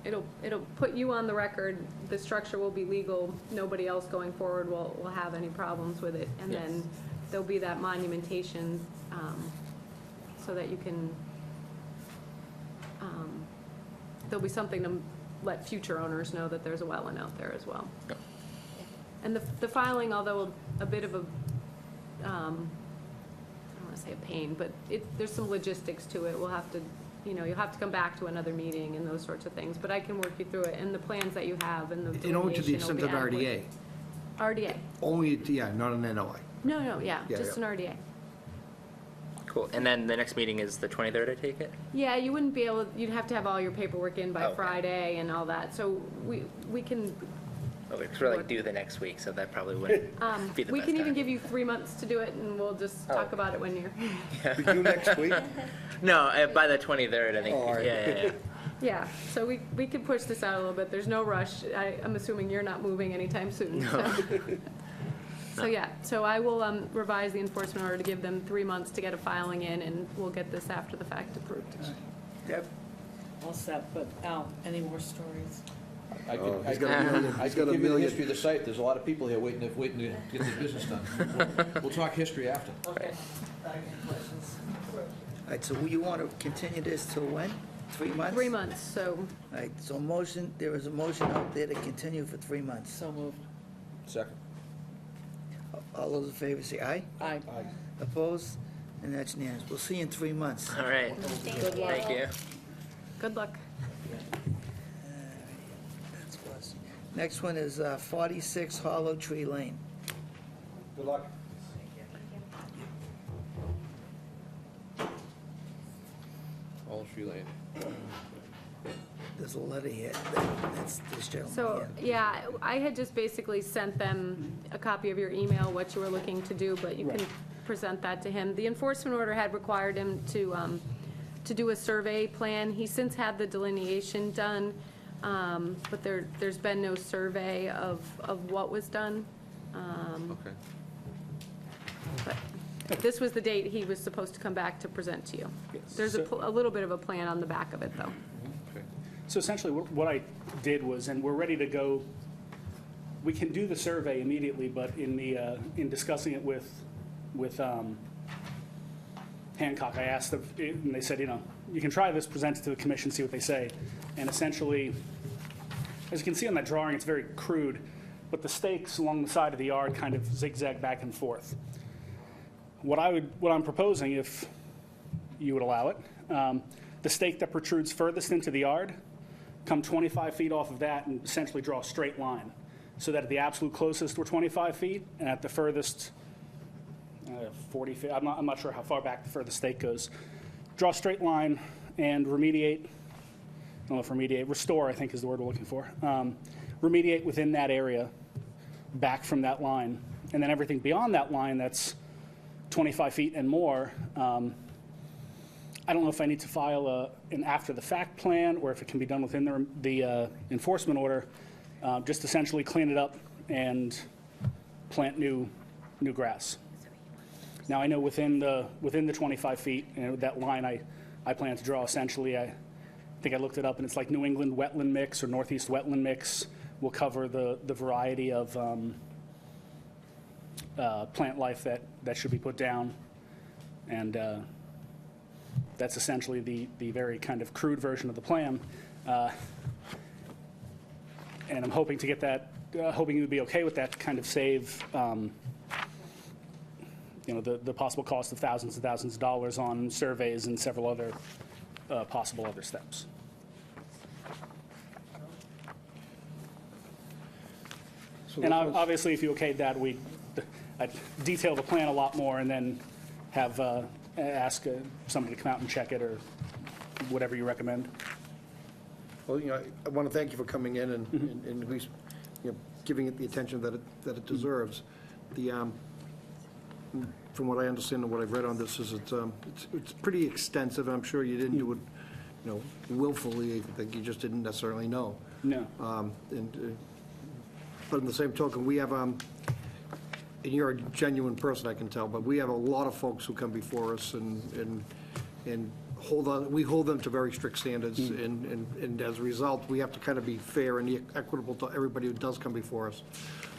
It'll put you on the record. The structure will be legal. Nobody else going forward will have any problems with it. And then there'll be that monumentation, so that you can, there'll be something to let future owners know that there's a wetland out there as well. Yep. And the filing, although a bit of a, I don't want to say a pain, but there's some logistics to it. We'll have to, you'll have to come back to another meeting and those sorts of things, but I can work you through it, and the plans that you have and the And only to the delineation will extent be of adequate. RDA. RDA. Only, not an NOI. No, Yeah, just an RDA. Cool. And then the next meeting is the 23rd, I take it? Yeah, you wouldn't be able, you'd have to have all your paperwork in by Okay. Friday and all that, so we can, Okay, because we're like due the next week, so that probably wouldn't be the we best can even time. give you 3 months to do it, and we'll just Oh. talk about it when you're, We do next week? No, by the 23rd, I think. Oh, all right. Yeah. yeah, so we can push this out a little bit, there's no rush. I'm assuming you're not moving anytime soon, so. So, yeah, so I will revise the enforcement order to give them 3 months to get a filing in, and we'll get this after the fact approved. Deb? All set, but Al, any more stories? I Oh, could he's got a million. I He's could got a give you the million. history of the site. There's a lot of people here waiting to get their business done. We'll talk history after. Okay. Any questions? All right, so you want to continue this till when? 3 months? 3 months, so, All right, so there is a motion out there to continue for 3 months. So moved. Second. All those in favor say aye. Aye. Opposed? And that's unanimous. We'll see you in 3 months. All right. Good luck. Thank you. good luck. That's was. Next one is 46 Hollow Tree Lane. Good luck. All Tree Lane. There's a letter here. That's this gentleman So, here. yeah, I had just basically sent them a copy of your email, what you were looking to do, but you can present that to him. The enforcement order had required him to do a survey plan. He's since had the delineation done, but there's been no survey of what was done. Okay. But this was the date he was supposed to come back to present to you. There's a little bit of a plan on the back of it, though. Okay. So essentially, what I did was, and we're ready to go we can do the survey immediately, but in discussing it with Hancock, I asked them, and they said, you can try this, present it to the commission, see what they say. And essentially, as you can see on that drawing, it's very crude, but the stakes along the side of the yard kind of zigzag back and forth. What I'm proposing, if you would allow it, the stake that protrudes furthest into the yard, come 25 feet off of that and essentially draw a straight line, so that at the absolute closest we're 25 feet, and at the furthest 40 feet, I'm not sure how far back the furthest stake goes. Draw a straight line and remediate, I don't know if remediate, restore I think is the word we're looking for. Remediate within that area, back from that line. And then everything beyond that line that's 25 feet and more, I don't know if I need to file an after-the-fact plan or if it can be done within the enforcement order, just essentially clean it up and plant new grass. Now, I know within the 25 feet, that line I plan to draw, essentially, I think I looked it up, and it's like New England wetland mix or Northeast wetland mix will cover the variety of plant life that should be put down. And that's essentially the very kind of crude version of the plan. And I'm hoping to get that, hoping you would be okay with that to kind of save the possible cost of thousands and thousands of dollars on surveys and several other possible other steps. And obviously, if you okayed that, I'd detail the plan a lot more and then have ask somebody to come out and check it or whatever you recommend. Well, I want to thank you for coming in and at least, giving it the attention that it deserves. From what I understand and what I've read on this is it's pretty extensive. I'm sure you didn't do it, willfully. I think you just didn't necessarily know. No. But in the same token, we have, and you're a genuine person, I can tell, but we have a lot of folks who come before us and we hold them to very strict standards, and as a result, we have to kind of be fair and equitable to everybody who does come before us.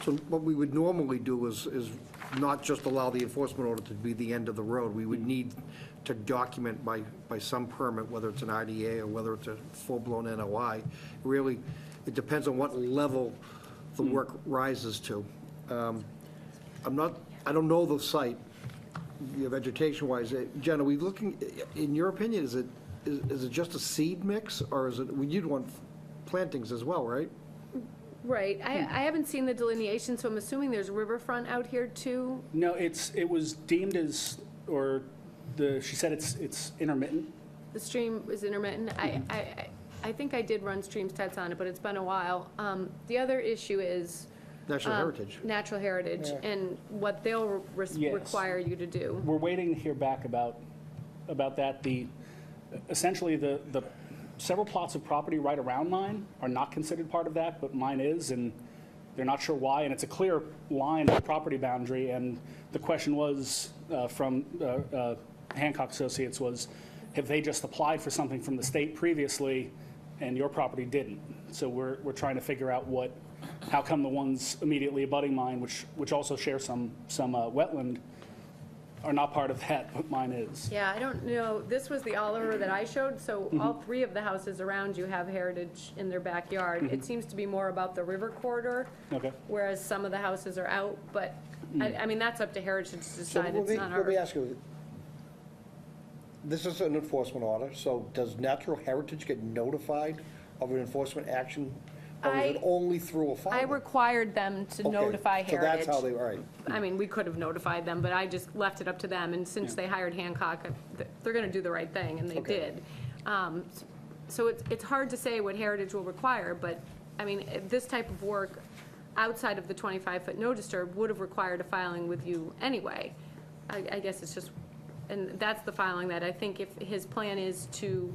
So what we would normally do is not just allow the enforcement order to be the end of the road. We would need to document by some permit, whether it's an IDA or whether it's a full-blown NOI. Really, it depends on what level the work rises to. I don't know the site, vegetation-wise. Jen, are we looking, in your opinion, is it just a seed mix, or is it, you'd want plantings as well, right? Right. I haven't seen the delineation, so I'm assuming there's riverfront out here too? No, it was deemed as, she said it's intermittent. The stream is intermittent. I think I did run stream stats on it, but it's been a while. The other issue is National Heritage. Natural heritage, and what they'll Yes. require you to do. We're waiting to hear back about that. Essentially, the several plots of property right around mine are not considered part of that, but mine is, and they're not sure why, and it's a clear line of property boundary, and the question was from Hancock Associates was, have they just applied for something from the state previously and your property didn't? So we're trying to figure out how come the ones immediately abutting mine, which also share some wetland, are not part of that, but mine is. Yeah, I don't know. This was the Oliver that I showed, so all three of the houses around you have heritage in their backyard. It seems to be more about the river corridor, Okay. whereas some of the houses are out, but, I mean, that's up to Heritage to decide. It's not Let me our. ask you, this is an enforcement order, so does Natural Heritage get notified of an enforcement action? Or is it only through a filing? I required them to notify So Heritage. that's how they, all right. I mean, we could have notified them, but I just left it up to them, and since they hired Hancock, they're gonna do the right thing, and they did. So it's hard to say what Heritage will require, but, I mean, this type of work, outside of the 25-foot no disturb, would have required a filing with you anyway. I guess it's just, and that's the filing that I think if his plan is to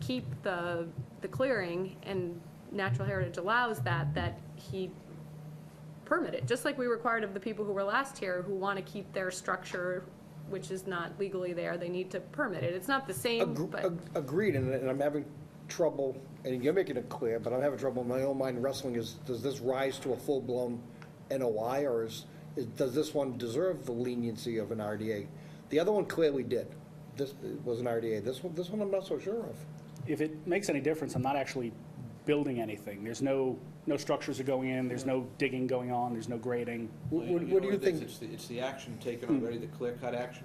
keep the clearing, and Natural Heritage allows that he permit it, just like we required of the people who were last here who want to keep their structure, which is not legally there, they need to permit it. It's not the same, but. Agreed, and I'm having trouble, and you're making it clear, but I'm having trouble in my own mind wrestling is, does this rise to a full-blown NOI, or does this one deserve the leniency of an RDA? The other one clearly did. This was an RDA. This one I'm not so sure of. If it makes any difference, I'm not actually building anything. There's no structures are going in, there's no digging going on, there's no grading. What do you think? It's the action taken already, the clear-cut action.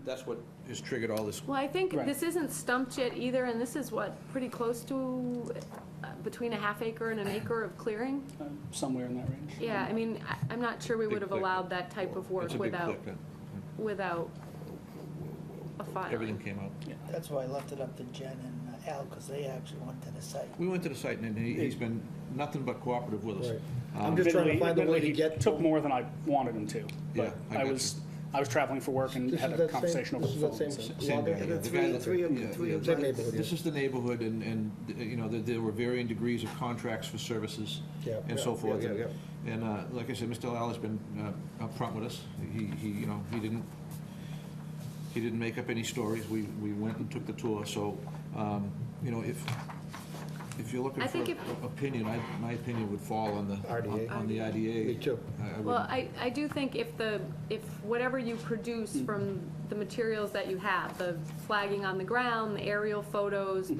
That's what has triggered all this. Well, I think Right. this isn't stumped yet either, and this is what, pretty close to between a half acre and an acre of clearing? Somewhere in that range. Yeah, I mean, I'm not sure we would have clear. allowed that type of work It's a big without, clear-cut. without a filing. Everything came out. That's why I left it up to Jen and Al, because they actually went to the site. We went to the site, and he's been nothing but cooperative with us. Right. I'm just trying to find a way to Admittedly, get. he took more than I wanted him to. Yeah, But I got I was traveling for work and This had is a that same- conversation over this the is that phone. same- so- Same guy, yeah. The guy that- Three of yeah, three of yeah. Same neighborhood, This is the neighborhood, and, you know, there were varying degrees of contracts for services Yeah, and yeah, so forth. yeah, yeah, And, like I said, Mr. Lal has been upfront with us. You know, he didn't make up any stories. We went and took the tour, so, you know, if you're looking I for think if- opinion, my opinion would fall on the RDA. on the IDA. Me too. Well, I do think if whatever you produce from the materials that you have, the flagging on the ground, the aerial photos,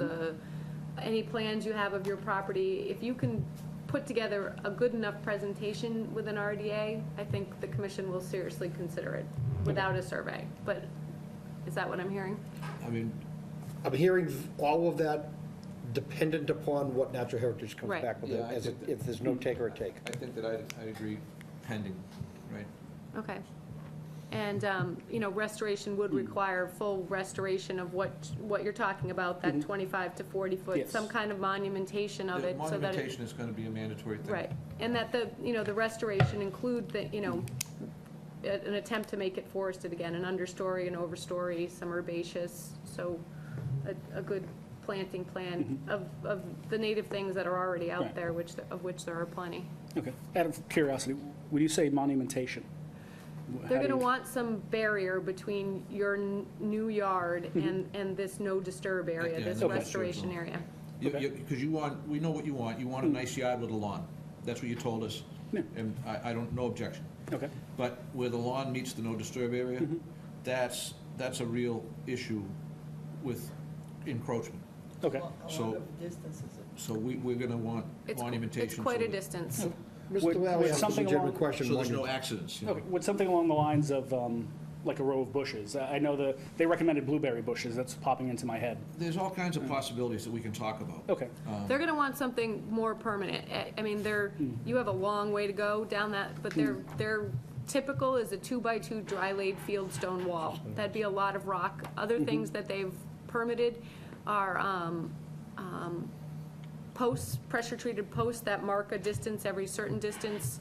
any plans you have of your property, if you can put together a good enough presentation with an RDA, I think the commission will seriously consider it without a survey. But is that what I'm hearing? I mean, I'm hearing all of that dependent upon what Natural Heritage comes Right. back with, Yeah, I as think if there's no take or a take. I think that I'd agree pending, right? Okay. And, you know, restoration would require full restoration of what you're talking about, that 25 to 40 foot, Yes. some kind of monumentation of The it, so that it. monumentation is gonna be a mandatory thing. Right, and that the restoration include an attempt to make it forested again, an understory, an overstory, some herbaceous, so a good planting plan of the native things that are already out Right. there, of which there are plenty. Okay. Out of curiosity, when you say monumentation? They're how do gonna you- want some barrier between your new yard and this no disturb area, Yeah, this no disturb restoration zone. area. Okay. Because we know what you want. You want a nice yard with a lawn. That's what you told us. Yeah. And no objection. Okay. But where the lawn meets the no disturb area, that's a real issue with encroachment. Okay. So- What distance is it? So we're gonna want It's monumentation. quite so a that- distance. Mr. Would Lally has a something legitimate along- question. So there's Monty. no accidents, you know. Okay. Would something along the lines of like a row of bushes? I know they recommended blueberry bushes. That's popping into my head. There's all kinds of possibilities that we can talk about. Okay. They're gonna want something more permanent. I mean, you have a long way to go down that, but their typical is a 2x2 dry laid field stone wall. That'd be a lot of rock. Other things that they've permitted are, posts, pressure-treated posts that mark a distance every certain distance.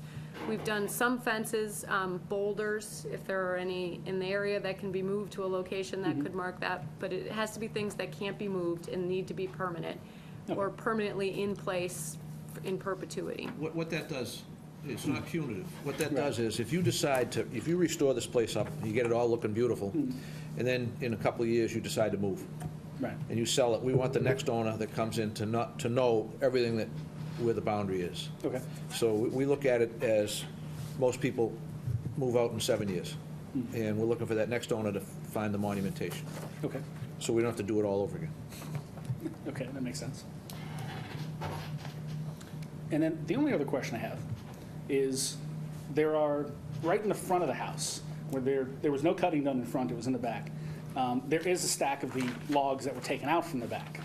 We've done some fences, boulders, if there are any in the area that can be moved to a location that could mark that, but it has to be things that can't be moved and need to be permanent, or permanently in place in perpetuity. What that does, it's not punitive. What that does is, if you restore this place up, you get it all looking beautiful, and then in a couple of years, you decide to move, Right. and you sell it, we want the next owner that comes in to know everything where the boundary is. Okay. So we look at it as, most people move out in 7 years, and we're looking for that next owner to find the monumentation, Okay. so we don't have to do it all over again. Okay, that makes sense. And then the only other question I have is, there are, right in the front of the house, where there was no cutting done in front, it was in the back, there is a stack of the logs that were taken out from the back,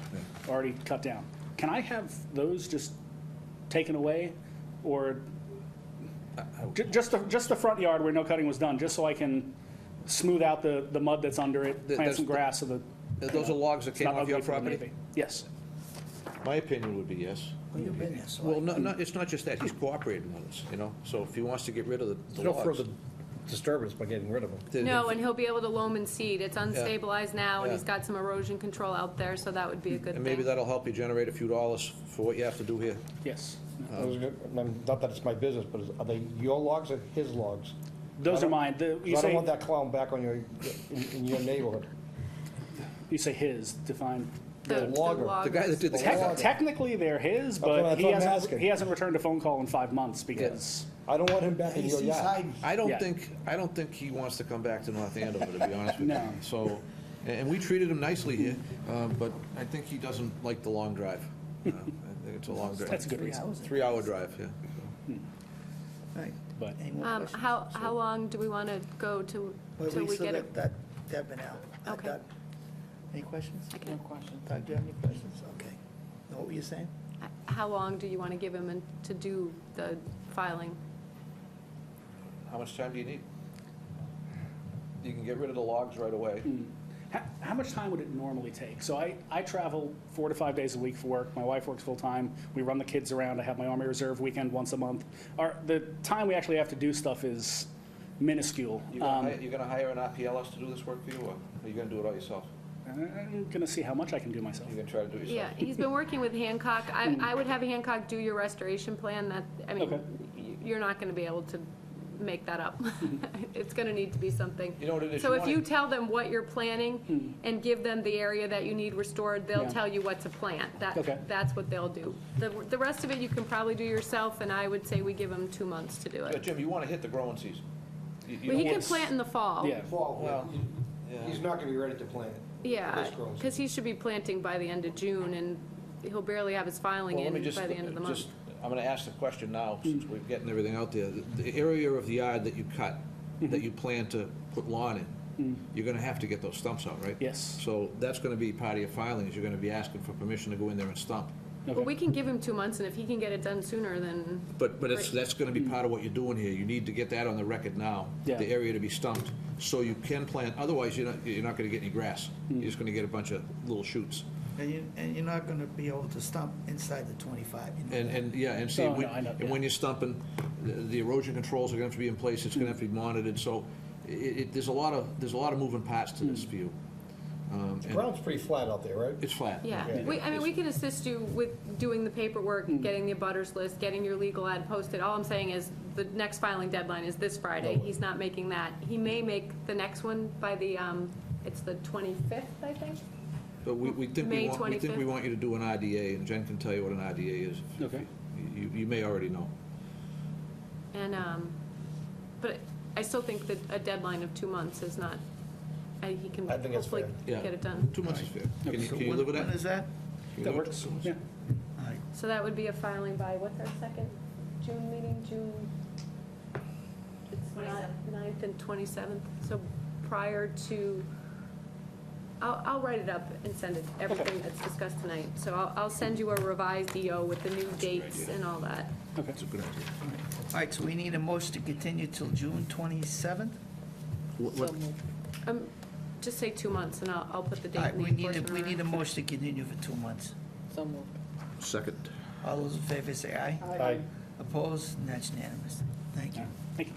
already cut down. Can I have those just taken away, or just the front yard where no cutting was done, just so I can smooth out the mud that's under it, plant That's some the- grass so that Those are logs that it's came not off your ugly for the property? navy? Yes. My opinion would be yes. Well, you've been there, so. Well, it's not just that, he's cooperating with us, you know, so if he wants to get rid of the There's no logs. further disturbance by getting rid of them. No, and he'll be able to loam and seed. It's unstabilized now, and Yeah. he's got some erosion control out there, so that would be a good And maybe thing. that'll help you generate a few dollars for what you have to do here. Yes. Not that it's my business, but are they your logs or his logs? Those are mine. I don't want that clown back on in your neighborhood. You say his, define. The logger. logger. The guy that did the Technically, they're his, what I but thought I'm asking. he hasn't returned a phone call in 5 months because, I don't want him back in He's your he's yard. hiding. I don't Yeah. think he wants to come back to North Andover, to be honest with you. No. So, and we treated him nicely here, but I think he doesn't like the long drive. I think it's a long drive. that's a good reason. 3-hour drive, yeah. Right. But Any more questions? How long do we want to go till Well, till we still get it? got Deb and Al. Okay. Doug, any questions? Okay. No questions. Doug, do you have any questions? Okay. Know what were you saying? How long do you want to give him to do the filing? How much time do you need? You can get rid of the logs right away. how much time would it normally take? So I travel 4 to 5 days a week for work. My wife works full-time. We run the kids around. I have my Army Reserve weekend once a month. The time we actually have to do stuff is minuscule. You gonna hire an RPLS to do this work for you, or are you gonna do it all yourself? I'm going to see how much I can do myself. You gonna try to do it Yeah, yourself? he's been working with Hancock. I would have Hancock do your restoration plan. Okay. You're not going to be able to make that up. It's going to need to be something. You know what it is, So you if want you it- tell them what you're planning and give them the area that you need restored, they'll Yeah. tell you what to plant. Okay. That's what they'll do. The rest of it you can probably do yourself, and I would say we give them 2 months to do Yeah, it. Jim, you wanna hit the growing season. You But he don't can plant in the fall. Yeah. Well, Yeah. he's not gonna be ready to plant it. Yeah, This grows. because he should be planting by the end of June, and he'll barely have his filing Well, let me in just, by the end of the month. just, I'm gonna ask the question now, since we're getting everything out there. The area of the yard that you cut, that you plan to put lawn in, you're gonna have to get those stumps out, right? Yes. So that's gonna be part of your filings, you're gonna be asking for permission to go in there and stump. Well, we can give him 2 months, and if he can get it done sooner, then, But that's gonna be part of what you're doing here. You need to get that on the record now, Yeah. the area to be stumped, so you can plant, otherwise you're not gonna get any grass. You're just gonna get a bunch of little shoots. And you're not gonna be able to stump inside the 25, you know? And see, No, when- no, I know, and when yeah. you're stumping, the erosion controls are gonna have to be in place, it's gonna have to be monitored, so there's a lot of moving parts to this for you. The ground's pretty flat out there, right? It's flat. yeah. Okay. We can assist you with doing the paperwork, getting the abutters list, getting your legal ad posted. All I'm saying is, the next filing deadline is this Friday. He's not making that. He may make the next one by the, it's the 25th, I think? But we think May we want, 25th. you to do an RDA, and Jen can tell you what an RDA is. Okay. You may already know. And, but I still think that a deadline of 2 months is not, he can I think it's hopefully Yeah. get it done. 2 months is fair. Can you So live with that? When is that? Can you That live with works. 2 months? Yeah. All right. So that would be a filing by, what's our second June meeting, June? It's 9th and 27th, so prior to, I'll write it up and send it, everything that's discussed tonight. So I'll send you a revised EO with the new dates and all that. Okay. It's a good idea. All right, so we need a motion to continue till June 27th? Just say 2 months, and I'll put the All date right, in the we need enforcement we need a order. motion to continue for 2 months. Second. All those in favor say aye. Aye. Opposed? And that's unanimous. Thank you. Thank you.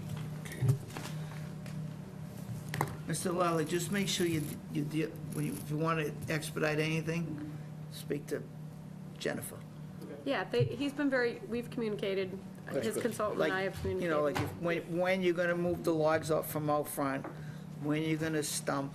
Mr. Lally, just make sure if you want to expedite anything, speak to Jennifer. Yeah, he's been we've communicated, his consultant and I have You communicated. know, like when you're gonna move the logs off from out front, when you're gonna stump,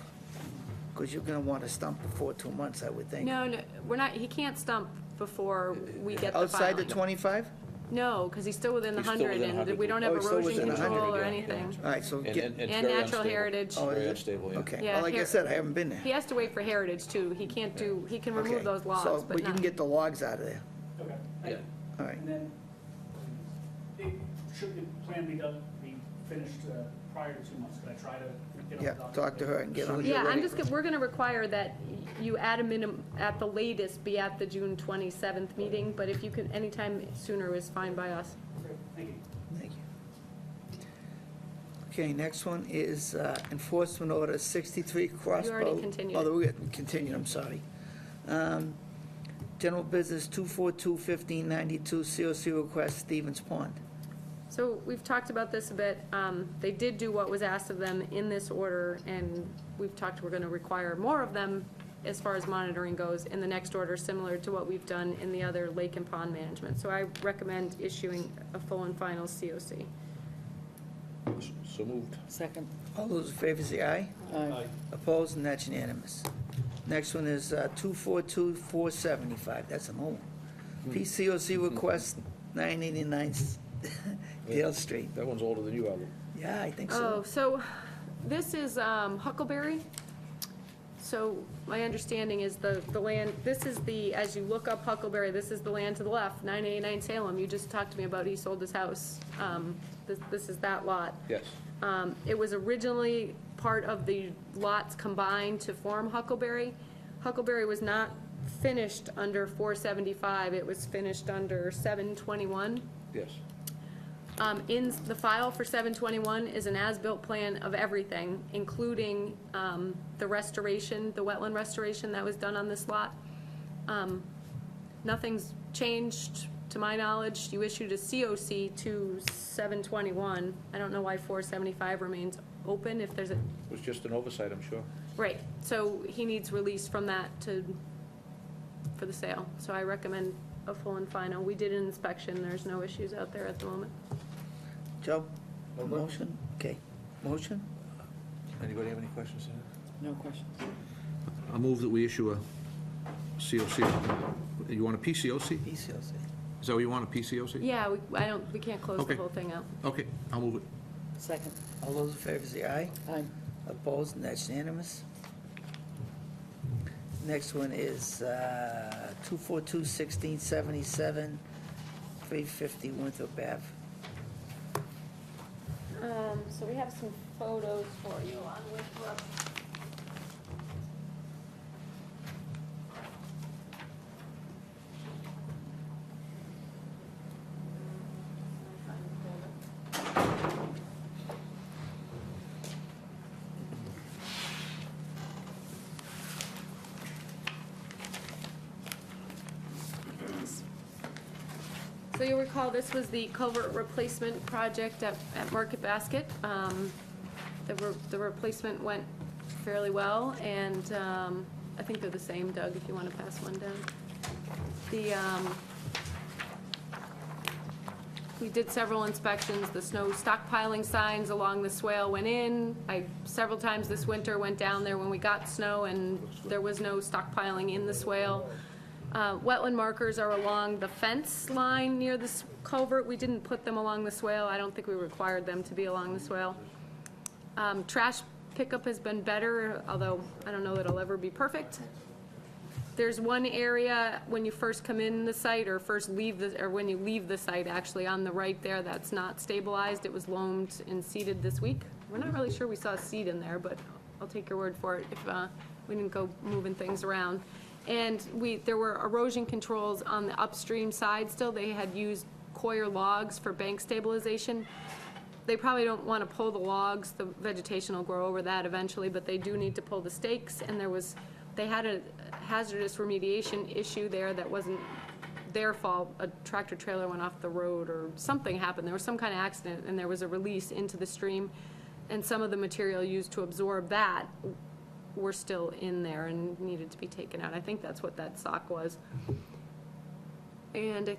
because you're gonna want to stump before 2 months, I would think. No, we're not, he can't stump before we get the Outside the filing. 25? No, because he's still within the He's still 100, within and 100. we don't have Oh, he's still erosion within 100, control or yeah. anything. All right, so And get, it's And very natural unstable. heritage. Oh, Very is it? unstable, yeah. okay. Yeah, Well, like I here- said, I haven't been there. He has to wait for heritage too. He can't he can remove Okay. those logs, So, but you can not. get the logs out of there. Okay. Yeah. All right. And then, should the plan be finished prior to 2 months? Could I try to get on Yeah, the docket? talk to her and get on. Yeah, we're gonna require that you at a minimum, at the latest, be at the June 27th meeting, but if you can, anytime sooner is fine by us. Okay, thank you. Thank you. Okay, next one is enforcement order 63 Crossbow. already continued it. Oh, we continued, I'm sorry. General business 242-1592, COC request Stevens Pond. So we've talked about this a bit. They did do what was asked of them in this order, and we're gonna require more of them as far as monitoring goes in the next order, similar to what we've done in the other lake and pond management. So I recommend issuing a full and final COC. So moved. All those in favor say aye. Aye. Opposed, and that's unanimous. Next one is 242-475, that's an old one. PCOC request 989 Dale Street. That one's older than you, Albert. Yeah, I think Oh, so. so this is Huckleberry. So my understanding is the land, this is the, as you look up Huckleberry, this is the land to the left, 989 Salem. You just talked to me about he sold his house. This is that lot. Yes. It was originally part of the lots combined to form Huckleberry. Huckleberry was not finished under 475, it was finished under 721. Yes. In the file for 721 is an as-built plan of everything, including the restoration, the wetland restoration that was done on this lot. Nothing's changed, to my knowledge. You issued a COC to 721. I don't know why 475 remains open, if there's a, It was just an oversight, I'm sure. right, so he needs release from that for the sale. So I recommend a full and final. We did an inspection, there's no issues out there at the moment. Joe, a motion? Okay, motion? Anybody have any questions? No questions. I'll move that we issue a COC. You want a PCOC? PCOC. Is that what you want, a PCOC? Yeah, we can't close the Okay. whole thing out. Okay, I'll move it. Second. All those in favor say aye. Aye. Opposed, and that's unanimous. Next one is 242-1677, 350 Winthrop Ave. So we have some photos for you on Winthrop. So you'll recall this was the culvert replacement project at Market Basket. The replacement went fairly well, and I think they're the same, Doug, if you want to pass one down. We did several inspections. The snow stockpiling signs along the swale went in. I several times this winter went down there when we got snow, and there was no stockpiling in the swale. Wetland markers are along the fence line near the culvert. We didn't put them along the swale. I don't think we required them to be along the swale. Trash pickup has been better, although I don't know that it'll ever be perfect. There's one area when you first come in the site, or first leave or when you leave the site, actually, on the right there, that's not stabilized. It was loamed and seeded this week. We're not really sure we saw seed in there, but I'll take your word for it if we didn't go moving things around. And there were erosion controls on the upstream side still. They had used coir logs for bank stabilization. They probably don't want to pull the logs. The vegetation will grow over that eventually, but they do need to pull the stakes. And they had a hazardous remediation issue there that wasn't their fault. A tractor trailer went off the road or something happened. There was some kind of accident, and there was a release into the stream. And some of the material used to absorb that were still in there and needed to be taken out. I think that's what that sock was. And I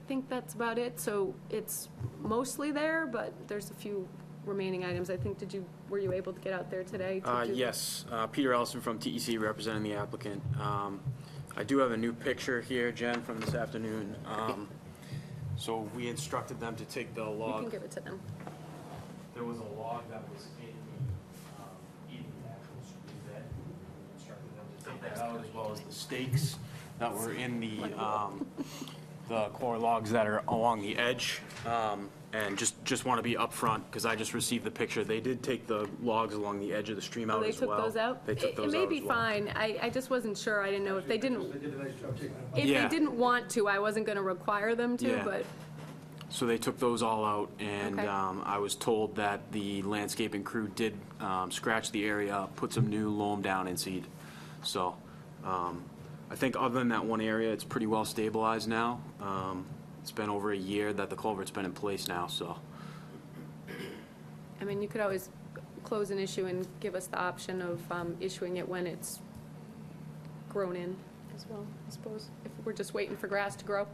think that's about it. So it's mostly there, but there's a few remaining items. I think, were you able to get out there today? Yes, Peter Ellison from TEC representing the applicant. I do have a new picture here, Jen, from this afternoon. So we instructed them to take the You log. can give it to them. There was a log that was in the actual stream bed. We instructed them to take that out, as well as the stakes that were in the core logs that are along the edge. And just want to be upfront, because I just received the picture. They did take the logs along the edge of the stream out They as well. took those out? They took those out It may be as well. fine. I just wasn't sure. I didn't know if they didn't, if Yeah. they didn't want to, I wasn't going to require them to, Yeah. but So they took those all out, and Okay. I was told that the landscaping crew did scratch the area up, put some new loam down and seed. So I think other than that one area, it's pretty well stabilized now. It's been over a year that the culvert's been in place now, so. I mean, you could always close an issue and give us the option of issuing it when it's grown in as well, I suppose, if we're just waiting for grass to grow.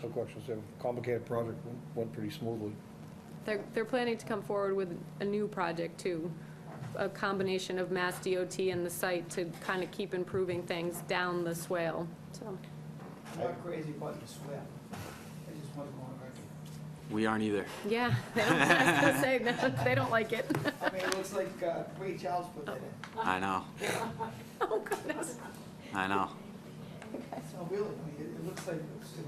No questions. A complicated project, went pretty smoothly. They're planning to come forward with a new project too. a combination of Mass DOT and the site to kind of keep improving things down the swale, so. I'm not crazy about the swell. I just want to go on record. We aren't either. Yeah, they don't, I was gonna say, no, they don't like it. I mean, it looks like Ray Charles put that in. I know, Oh, goodness. I know. No, really, I mean, it looks like,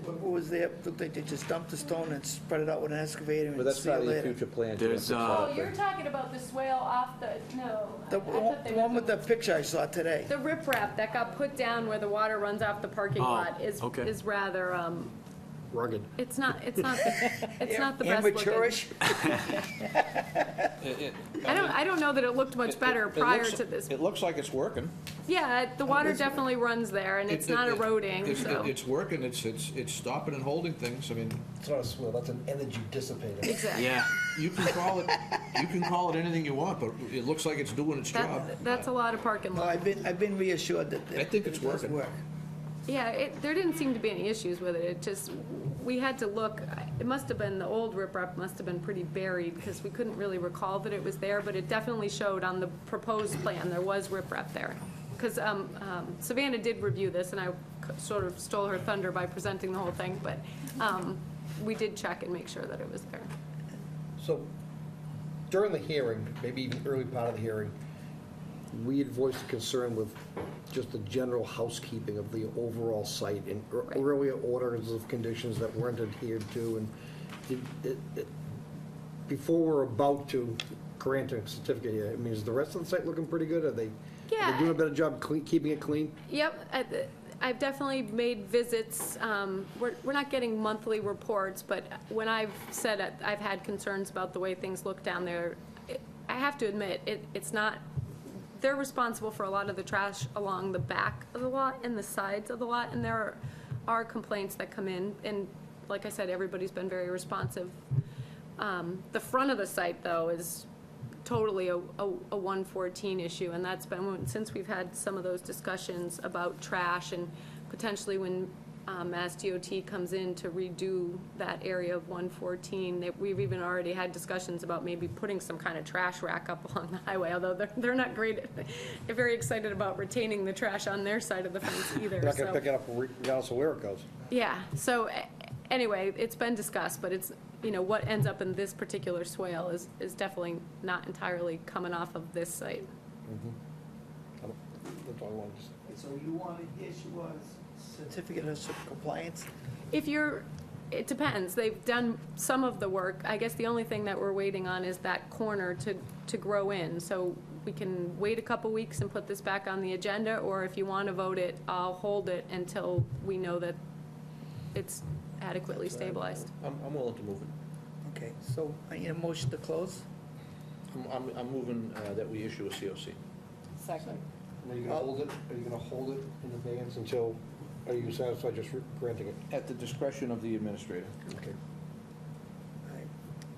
what was there, it looked like they just dumped the stone and spread it out with an excavator But and that's see you part of your later. future plans. There's, Oh, you're talking about the swale off the, no. The I thought they one meant with the picture I saw today. The riprap that got put down where the water runs off the parking Oh, lot is okay. rather, Rugged. it's not the best looking. Amateurish? I don't know that it looked much better prior to this. It looks like it's working. Yeah, the water definitely runs there, and it's not eroding, so. It's working, it's stopping and holding things, I mean, It's not a swell, that's an energy dissipator. Exactly. Yeah, you can call it anything you want, but it looks like it's doing its job. That's a lot of parking No, lot. I've been reassured that. I think it's it does working. work. Yeah, there didn't seem to be any issues with it. It just, we had to look, it must have been, the old riprap must have been pretty buried because we couldn't really recall that it was there, but it definitely showed on the proposed plan, there was riprap there. Because Savannah did review this, and I sort of stole her thunder by presenting the whole thing, but we did check and make sure that it was there. So during the hearing, maybe even early part of the hearing, we had voiced a concern with just the general housekeeping of the overall site and Right. earlier orders of conditions that weren't adhered to. And before we're about to grant a certificate here, I mean, is the rest of the site looking pretty good? Are they doing a better job keeping it clean? Yep, I've definitely made visits. We're not getting monthly reports, but when I've said I've had concerns about the way things look down there, I have to admit, it's not, they're responsible for a lot of the trash along the back of the lot and the sides of the lot, and there are complaints that come in, and like I said, everybody's been very responsive. The front of the site, though, is totally a 114 issue, and that's been, since we've had some of those discussions about trash, and potentially when Mass DOT comes in to redo that area of 114, we've even already had discussions about maybe putting some kind of trash rack up along the highway, although they're not great, they're very excited about retaining the trash on their side of the fence either. They're not going so- to pick it up regardless of where it goes. Yeah, so anyway, it's been discussed, but it's, what ends up in this particular swale is definitely not entirely coming off of this site. That's all I wanted to say. So you want to issue a certificate of compliance? It depends. They've done some of the work. I guess the only thing that we're waiting on is that corner to grow in. So we can wait a couple weeks and put this back on the agenda, or if you want to vote it, I'll hold it until we know that it's adequately stabilized. I'm willing to move it. Okay, so I need a motion to close? I'm moving that we issue a COC. Second. Are you going to hold it, in abeyance until, are you satisfied just granting it? At the discretion of the administrator. Okay. All right.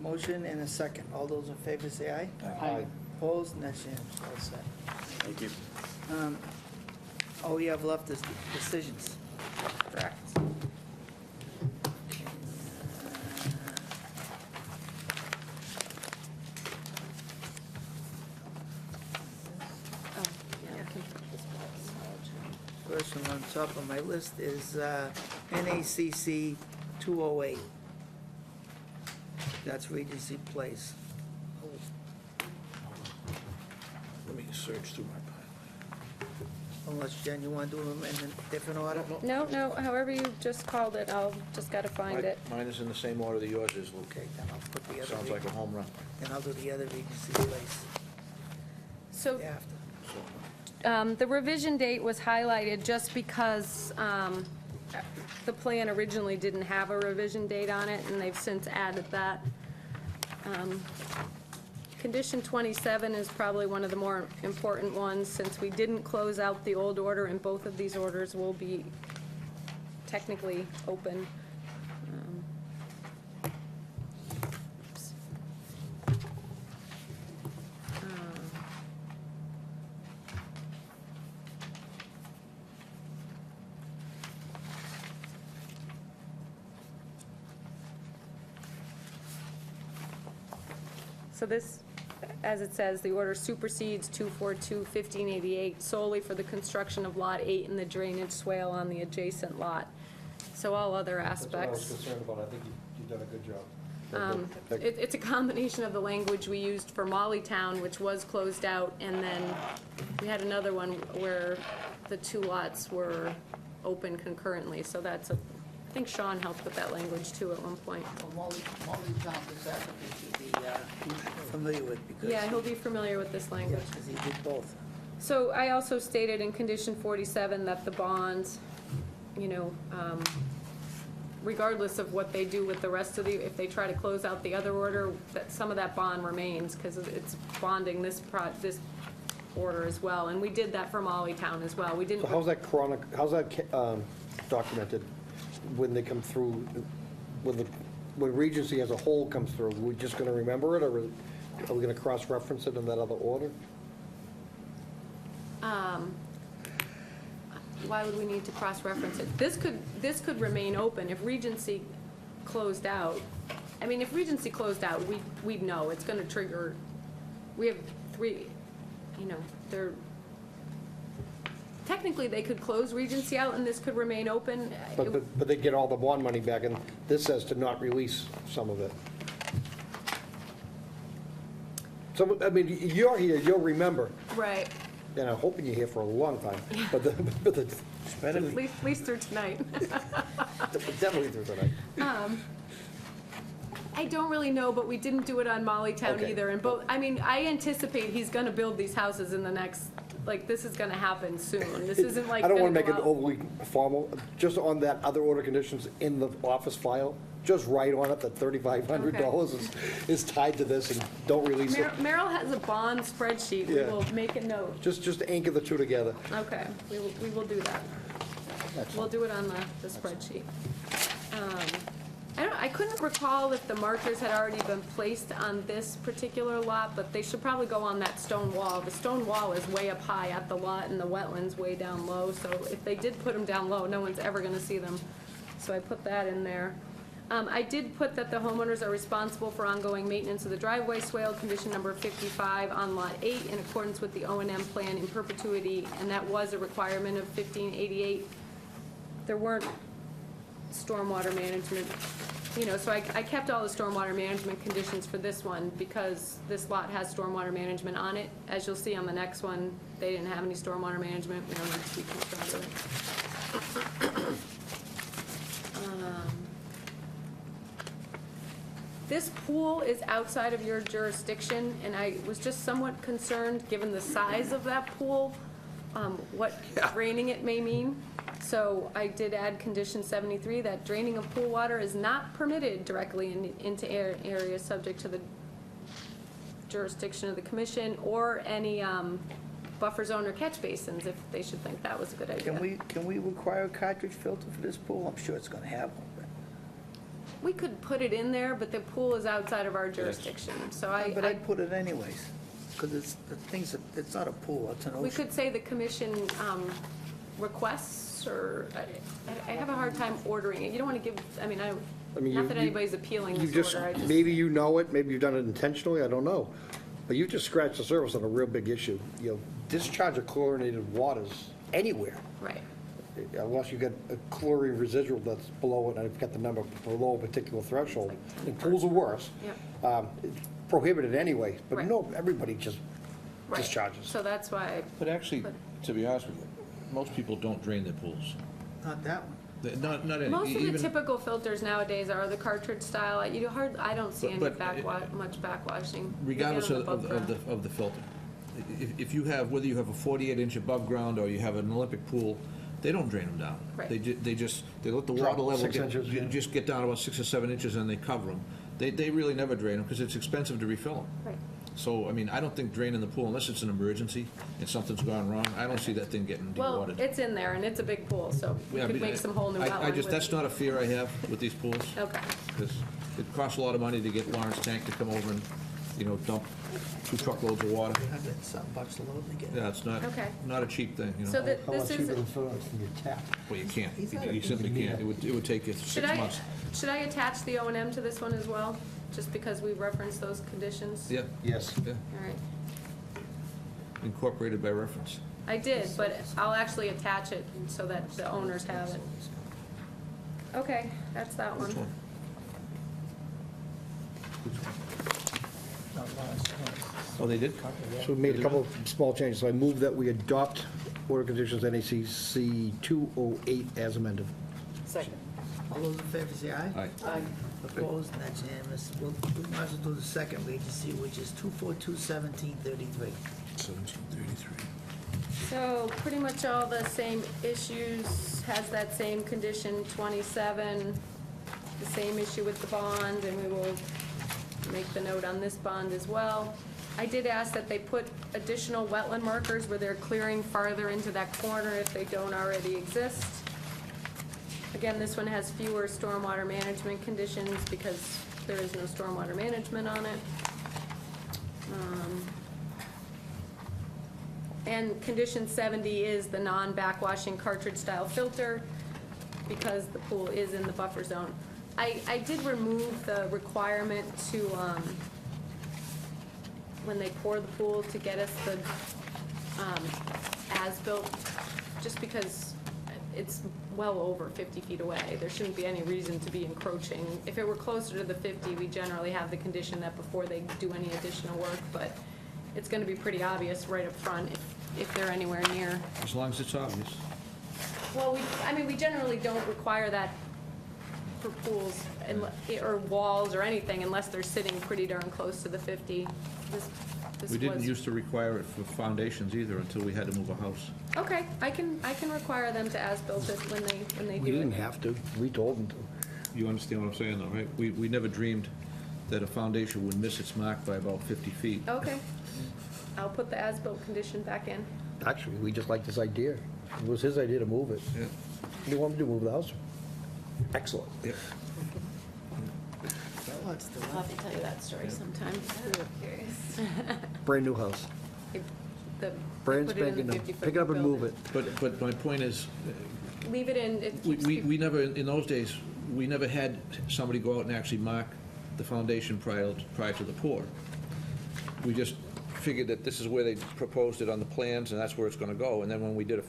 Motion and a second. All those in favor say aye. Aye. Opposed? And that's unanimous. All set. thank you. All we have left is decisions. Correct. Oh, yeah, I can put this back. First one on top of my list is NACC 208. That's Regency Place. Let me search through my pile. Unless, Jen, you want to do them in a different order? No, however you just called it, I'll just gotta find it. Mine is in the same order that yours is, Lou. Okay, then I'll put the other. Sounds like a home run. Then I'll do the other Regency Place So after. the revision date was highlighted just because the plan originally didn't have a revision date on it, and they've since added that. Condition 27 is probably one of the more important ones, since we didn't close out the old order, and both of these orders will be technically open. Oops. So this, as it says, the order supersedes 242-1588 solely for the construction of Lot 8 and the drainage swale on the adjacent lot. So all other That's what I was aspects. concerned about. I think you've done a good job. It's a combination of the language we used for Mollytown, which was closed out, and then we had another one where the two lots were open concurrently, so that's I think Sean helped with that language too at one point. Well, Molly Town, this applicant should be familiar with, because. Yeah, he'll be familiar with this language. Because he did both. So I also stated in condition 47 that the bonds, you know, regardless of what they do with the rest of the, if they try to close out the other order, that some of that bond remains, because it's bonding this order as well. And we did that for Mollytown as well. We didn't. So how's that documented when they come through, when Regency as a whole comes through? We're just gonna remember it, or are we gonna cross-reference it in that other order? Why would we need to cross-reference it? This could remain open if Regency closed out. I mean, if Regency closed out, we'd know it's gonna trigger, we have three, you know, technically, they could close Regency out and this could remain open. But they get all the bond money back, and this says to not release some of it. So, I mean, you're here, you'll remember, Right, and I'm hoping you're here for a long time, but at least through tonight. definitely through tonight. I don't really know, but we didn't do it on Mollytown Okay. either, and both, I mean, I anticipate he's gonna build these houses in the next, like, this is gonna happen soon. This isn't like. I don't gonna want to make go it out. overly formal, just on that other order conditions in the office file, just write on it that $3,500 is tied to this, and don't release it. Merrill has a bond spreadsheet, we Yeah. will make a note. Just anchor the two together. Okay, we will do that. We'll do it on the spreadsheet. I couldn't recall if the markers had already been placed on this particular lot, but they should probably go on that stone wall. The stone wall is way up high at the lot and the wetlands way down low, so if they did put them down low, no one's ever gonna see them. So I put that in there. I did put that the homeowners are responsible for ongoing maintenance of the driveway swale, condition number 55 on lot 8, in accordance with the O&M plan in perpetuity, and that was a requirement of 1588. There weren't stormwater management, you know, so I kept all the stormwater management conditions for this one because this lot has stormwater management on it. As you'll see on the next one, they didn't have any stormwater management, we don't need to be concerned with it. This pool is outside of your jurisdiction, and I was just somewhat concerned, given the size of that pool, what draining it may mean. So I did add condition 73, that draining of pool water is not permitted directly into areas subject to the jurisdiction of the commission, or any buffer zone or catch basins, if they should think that was a good idea. Can we require a cartridge filter for this pool? I'm sure it's gonna have one. We could put it in there, but the pool is outside of our jurisdiction, so But I'd put it anyways, because it's not a pool, it's an ocean. we could say the commission requests, or, I have a hard time ordering it. You don't want to give, I mean, not that anybody's appealing you this order, I just. maybe you know it, maybe you've done it intentionally, I don't know. But you just scratched the surface on a real big issue. You know, discharge of chlorinated waters anywhere, Right, unless you get a chlorine residual that's below it, I've got the number below a particular threshold. And pools are worse. yeah, It's prohibited anyway, but Right. no, everybody just right. discharges. So that's why, But actually, to be honest with you, most people don't drain their pools. Not that one. Not any, most of the even, typical filters nowadays are the cartridge style. I don't see any But- much backwashing. regardless Maybe on the above ground. of the filter. If you have, whether you have a 48-inch above ground or you have an Olympic pool, they don't drain them down. Right. They let the Drop water level 6 inches, yeah. just get down about 6 or 7 inches and they cover them. They really never drain them because it's expensive to refill them. Right. So, I mean, I don't think draining the pool, unless it's an emergency and something's gone wrong, I don't see that thing getting Well, dewatered. it's in there, and it's a big pool, so we Yeah, could but make some whole new I wetland just, with- that's not a fear I have with these pools. Okay, Because it costs a lot of money to get Lawrence Tank to come over and, you know, dump 2 truckloads of water. $100-something a load to get. Yeah, it's Okay. not a cheap thing, you so know. this is, filling from your tap? Well, you can't. You simply can't. It would take you 6 should months. I attach the O&M to this one as well? just because we referenced those conditions? Yeah, Yes. yeah, All right. incorporated by reference. I did, but I'll actually attach it so that the owners have it. Okay, that's that one. Which one? Which one? Oh, they did? So we made a couple of small changes. So I move that we adopt Order of Conditions NACC 208 as amended. Second. All those in favor say aye. Aye. Aye. Opposed, and that's unanimous. We might as well do the second agency, which is 242-1733. 1733. So pretty much all the same issues, has that same condition 27, the same issue with the bond, and we will make the note on this bond as well. I did ask that they put additional wetland markers where they're clearing farther into that corner if they don't already exist. Again, this one has fewer stormwater management conditions because there is no stormwater management on it. And condition 70 is the non-backwashing cartridge-style filter because the pool is in the buffer zone. I did remove the requirement to, when they pour the pool, to get us the as-built, just because it's well over 50 feet away. There shouldn't be any reason to be encroaching. If it were closer to the 50, we generally have the condition that before they do any additional work, but it's gonna be pretty obvious right up front if they're anywhere near. As long as it's obvious. Well, we generally don't require that for pools or walls or anything unless they're sitting pretty darn close to the 50. This We didn't was- used to require it for foundations either until we had to move a house. Okay, I can require them to as-built it when they We do didn't it. have to. We told them to. You understand what I'm saying, though, right? We never dreamed that a foundation would miss its mark by about 50 feet. Okay. I'll put the as-built condition back in. Actually, we just liked this idea. It was his idea to move it. Yeah. He wanted to move the house. Excellent. Yeah. I'll have to tell you that story sometime. Brand new house. The- Brand put it in the spanking new. 50-foot Pick it up and move building. it. But my point is, Leave it in, it we keeps we people- we never, in those days, we never had somebody go out and actually mark the foundation prior to the pour. We just figured that this is where they proposed it on the plans, and that's where it's gonna go. And then when we did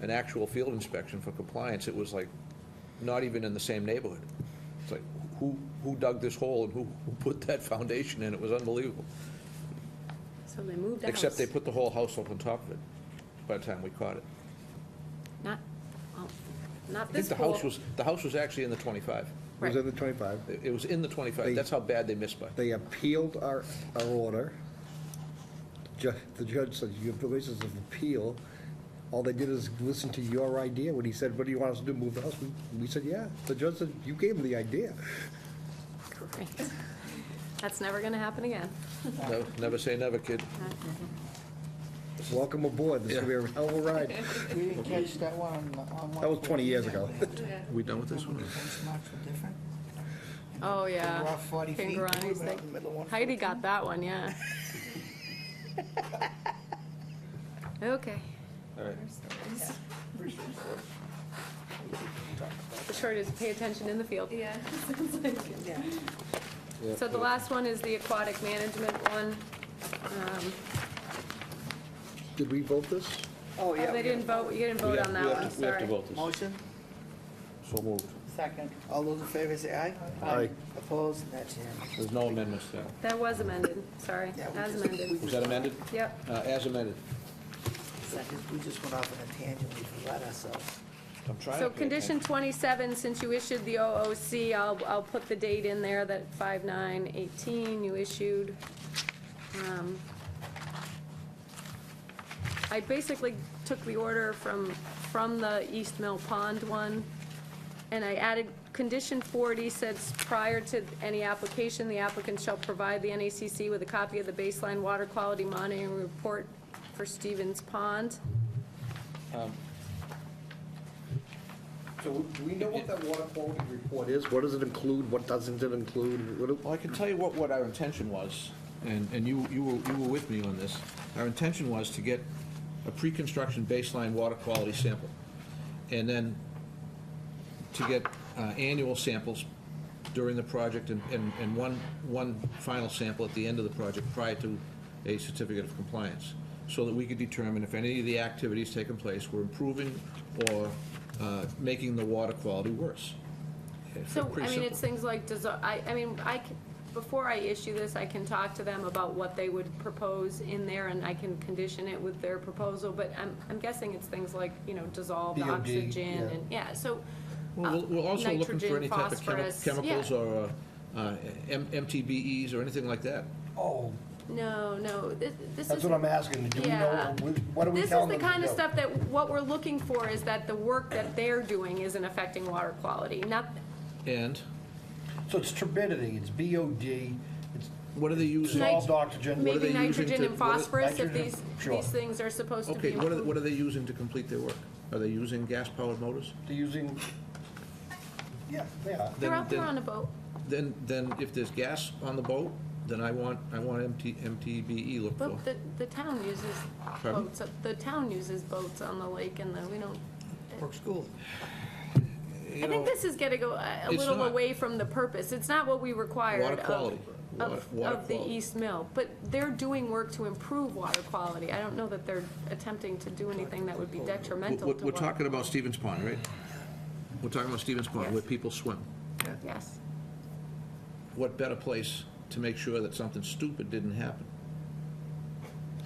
an actual field inspection for compliance, it was like, not even in the same neighborhood. It's like, who dug this hole and who put that foundation in? It was unbelievable. So they moved the house. Except they put the whole house up on top of it by the time we caught it. Not, well, not I think this the pool. house was actually in the 25. It was Right. in the 25. It was in the 25. They- That's how bad they missed by. They appealed our order. The judge said, you have the basis of appeal. All they did is listen to your idea. When he said, what do you want us to do, move the house? We said, yeah. The judge said, you gave him the idea. Great. That's never gonna happen again. Never say never, kid. Welcome aboard. This is going to be a hell of a ride. We didn't catch that one on That was 20 years ago. We done with this one? Benchmarks were different. Oh, Finger yeah. off 40 feet. Finger on We his went out thing. in the middle of one. Heidi got that one, yeah. Okay. All right. The short is pay attention in the field. Yeah. So the last one is the aquatic management one. Did we vote this? Oh, Oh, yeah. they didn't vote, you didn't vote on that one, We have to sorry. vote this. Motion, So moved. Second. all those in favor say aye. Aye. Opposed, and that's unanimous. There's no amendments there. That was amended, sorry, Yeah, we as just- amended. Was that amended? Yep. As amended. We just went off on a tangent, we forgot ourselves. I'm trying So to pay condition attention. 27, since you issued the OOC, I'll put the date in there that 5/9/18 you issued. I basically took the order from the East Mill Pond one, and I added condition 40 says prior to any application, the applicant shall provide the NACC with a copy of the baseline water quality monitoring report for Stevens Pond. So do we know what that water quality report is? What does it include? What doesn't it include? Well, I can tell you what our intention was, and you were with me on this. Our intention was to get a pre-construction baseline water quality sample, and then to get annual samples during the project and one final sample at the end of the project prior to a certificate of compliance, so that we could determine if any of the activities taking place were improving or making the water quality worse. So, Pretty I mean, simple. it's things like, before I issue this, I can talk to them about what they would propose in there, and I can condition it with their proposal, but I'm guessing it's things like, dissolved DOD, oxygen, yeah. and, so. Well, we're also looking for nitrogen, any type of phosphorus, chemicals yeah. or MTBEs or anything like that. Oh, No, this is. that's what I'm asking. Do we know, what are we telling them to do? This is the kind of stuff that, what we're looking for is that the work that they're doing isn't affecting water quality, not, And So it's turbidity, it's BOD, it's what are they using? dissolved oxygen. What are maybe they using nitrogen to- and what are- phosphorus, if nitrogen, sure. these things are supposed to be Okay, improved. what are they using to complete their work? Are they using gas-powered motors? They're using, yeah, they are. They're Then- out there then- on a boat. Then if there's gas on the boat, then I want MTBE looked for. But the town uses Pardon? boats, the town uses boats on the lake, and we don't. Brook School. You I think know, this is gonna go a It's little not. away from the purpose. It's not what we required Water quality. Water of the quality. East Mill. But they're doing work to improve water quality. I don't know that they're attempting to do anything that would be detrimental to We're water. talking about Stevens Pond, right? We're talking about Stevens Pond, Yes. where people swim. Yes. What better place to make sure that something stupid didn't happen?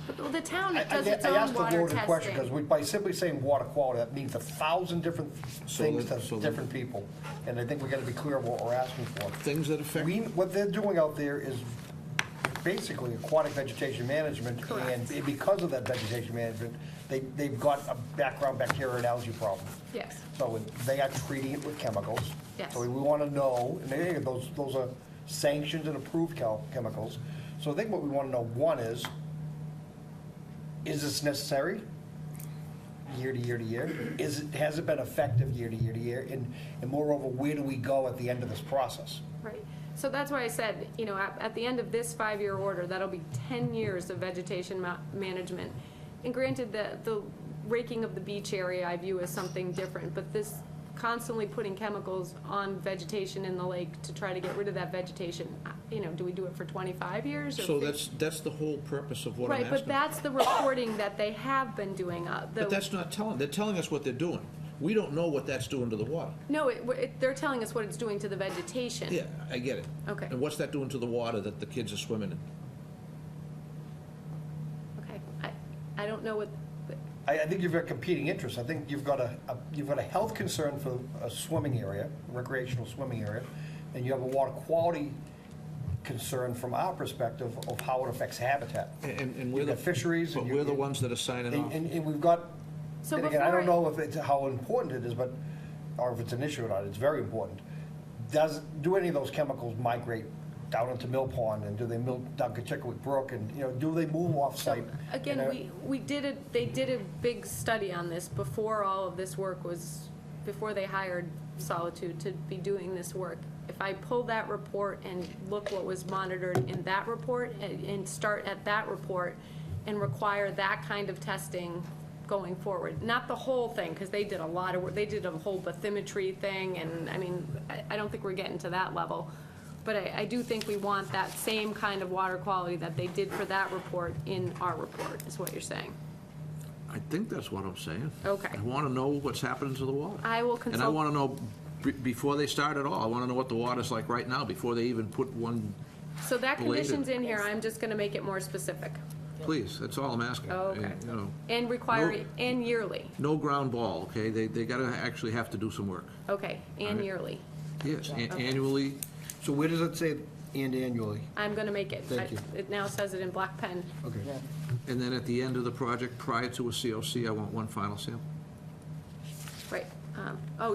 But the town I does its I own asked the water loaded question, because testing. by simply saying water quality, that means 1,000 different things so to the- different people. And I think we gotta be clear of what we're asking for. Things that affect, What they're doing out there is basically aquatic vegetation management. Correct. And because of that vegetation management, they've got a background bacteria and algae problem. Yes. So they are treating it with chemicals. Yes. So we want to know, and those are sanctioned and approved chemicals. So I think what we want to know, one is this necessary year to year to year? Has it been effective year to year to year? And moreover, where do we go at the end of this process? Right. So that's why I said, at the end of this 5-year order, that'll be 10 years of vegetation management. And granted, the raking of the beach area I view as something different, but this constantly putting chemicals on vegetation in the lake to try to get rid of that vegetation, do we do it for 25 years? Or so 50? that's the whole purpose of what I'm Right, asking. but that's the reporting that they have been doing. But that's not they're telling us what they're doing. We don't know what that's doing to the water. No, they're telling us what it's doing to the vegetation. Yeah, I get it. Okay. And what's that doing to the water that the kids are swimming in? Okay, I don't know what, I think you've got competing interests. I think you've got a health concern for a swimming area, recreational swimming area, and you have a water quality concern from our perspective of how it affects habitat. And we're You've the got fisheries. But and we're the ones that are signing off. And we've got, so and before again, I don't know if it's how important it is, but, or if it's an issue or not, it's very important. Do any of those chemicals migrate down into Mill Pond, and do they mill down Kachikowick Brook, and, do they move off-site? Again, they did a big study on this before all of this work was, before they hired Solitude to be doing this work. If I pull that report and look what was monitored in that report and start at that report and require that kind of testing going forward, not the whole thing, because they did a lot of work, they did a whole bathymetry thing, and I don't think we're getting to that level. But I do think we want that same kind of water quality that they did for that report in our report, is what you're saying. I think that's what I'm saying. Okay. I want to know what's happening to the water. I will And I consult, want to know, before they start at all, I want to know what the water's like right now, before they even put one, so that belated. condition's in here, I'm just gonna make it more specific. please, that's all I'm asking. Oh, okay. You know, And require, No. and yearly, no ground ball, okay? They got to actually have to do some work. okay, and Alright. yearly. Yes, annually. So where does it say and annually? I'm gonna make it. Thank you. It now says it in black pen. Okay. And then at the end of the project, prior to a COC, I want one final sample. Right.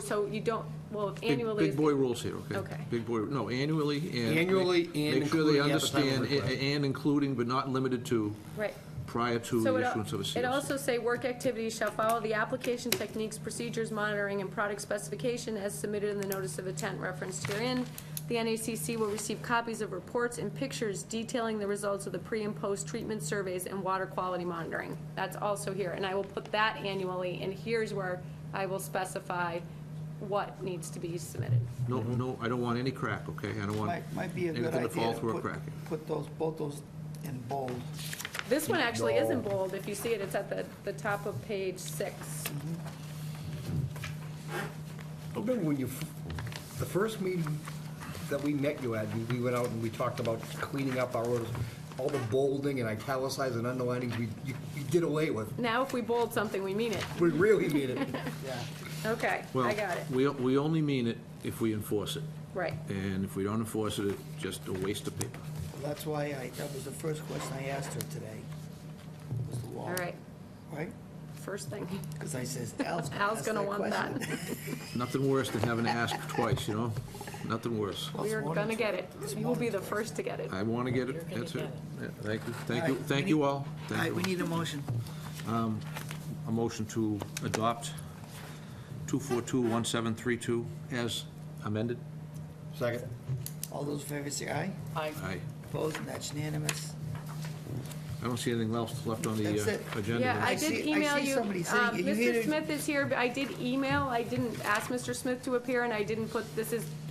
So you don't, well, if Big- annually. Big boy rules here, okay? Okay. Big boy, no, annually and. Annually and Make sure they including at the time of understand, request. and including but not limited to, Right. prior to So the it issuance of a COC. it also say work activities shall follow the application techniques, procedures, monitoring, and product specification as submitted in the notice of intent referenced herein. The NACC will receive copies of reports and pictures detailing the results of the pre- and post-treatment surveys and water quality monitoring. That's also here, and I will put that annually, and here's where I will specify what needs to be submitted. No, I don't want any crack, okay? I don't want Might be a good anything to idea fall to through a crack. put both those in bold. This one actually isn't bold. If you see it, it's at the top of page 6. Remember when the first meeting that we met you at, we went out and we talked about cleaning up our orders, all the bolding and italicizing and underlinings you did away with. Now, if we bold something, we mean it. We really mean it. Okay, Well, I got it. we only mean it if we enforce it. Right. And if we don't enforce it, it's just a waste of paper. Well, that's why that was the first question I asked her today, was the wall. All right, Right? first thing. Because I says, Al's Al's gonna want that. Nothing worse than having to ask twice, you know? Nothing worse. We're gonna get it. You will be the first to get it. I want to get it, that's it. Yeah, thank you, thank you, All right, thank we you need- all. All Thank right, we you. need a motion. A motion to adopt 2421732 as amended. Second. All those in favor say aye. Aye. Opposed, and that's unanimous. I don't see anything else left on the That's it. agenda. Yeah, I I did see email you. somebody saying, are you here Mr. to- Smith is here, but I did email, I didn't ask Mr. Smith to appear, and I didn't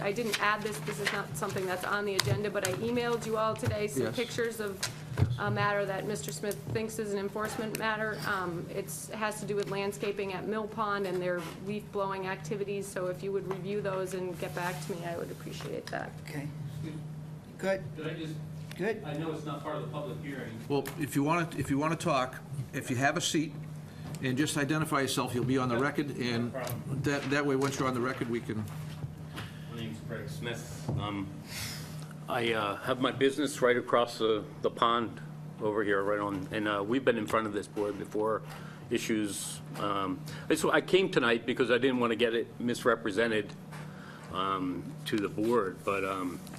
I didn't add this is not something that's on the agenda, but I emailed you all today some Yes. pictures of a matter that Mr. Smith thinks is an enforcement matter. It has to do with landscaping at Mill Pond and their leaf blowing activities, so if you would review those and get back to me, I would appreciate that. Okay. Good, Could I just, good. I know it's not part of the public hearing. Well, if you want to talk, if you have a seat, and just identify yourself, you'll be on the record, and that way, once you're on the record, we can, My name's Greg Smith. I have my business right across the pond over here, right on, and we've been in front of this board before, issues. So I came tonight because I didn't want to get it misrepresented to the board, but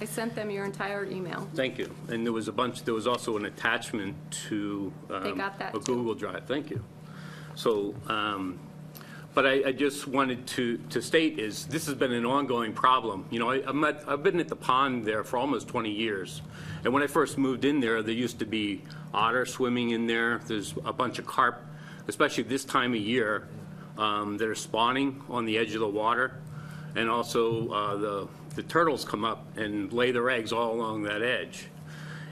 I sent them your entire email. thank you. And there was also an attachment to They got that a too. Google Drive. Thank you. So, but I just wanted to state is, this has been an ongoing problem. You know, I've been at the pond there for almost 20 years. And when I first moved in there used to be otter swimming in there. There's a bunch of carp, especially this time of year, that are spawning on the edge of the water. And also, the turtles come up and lay their eggs all along that edge.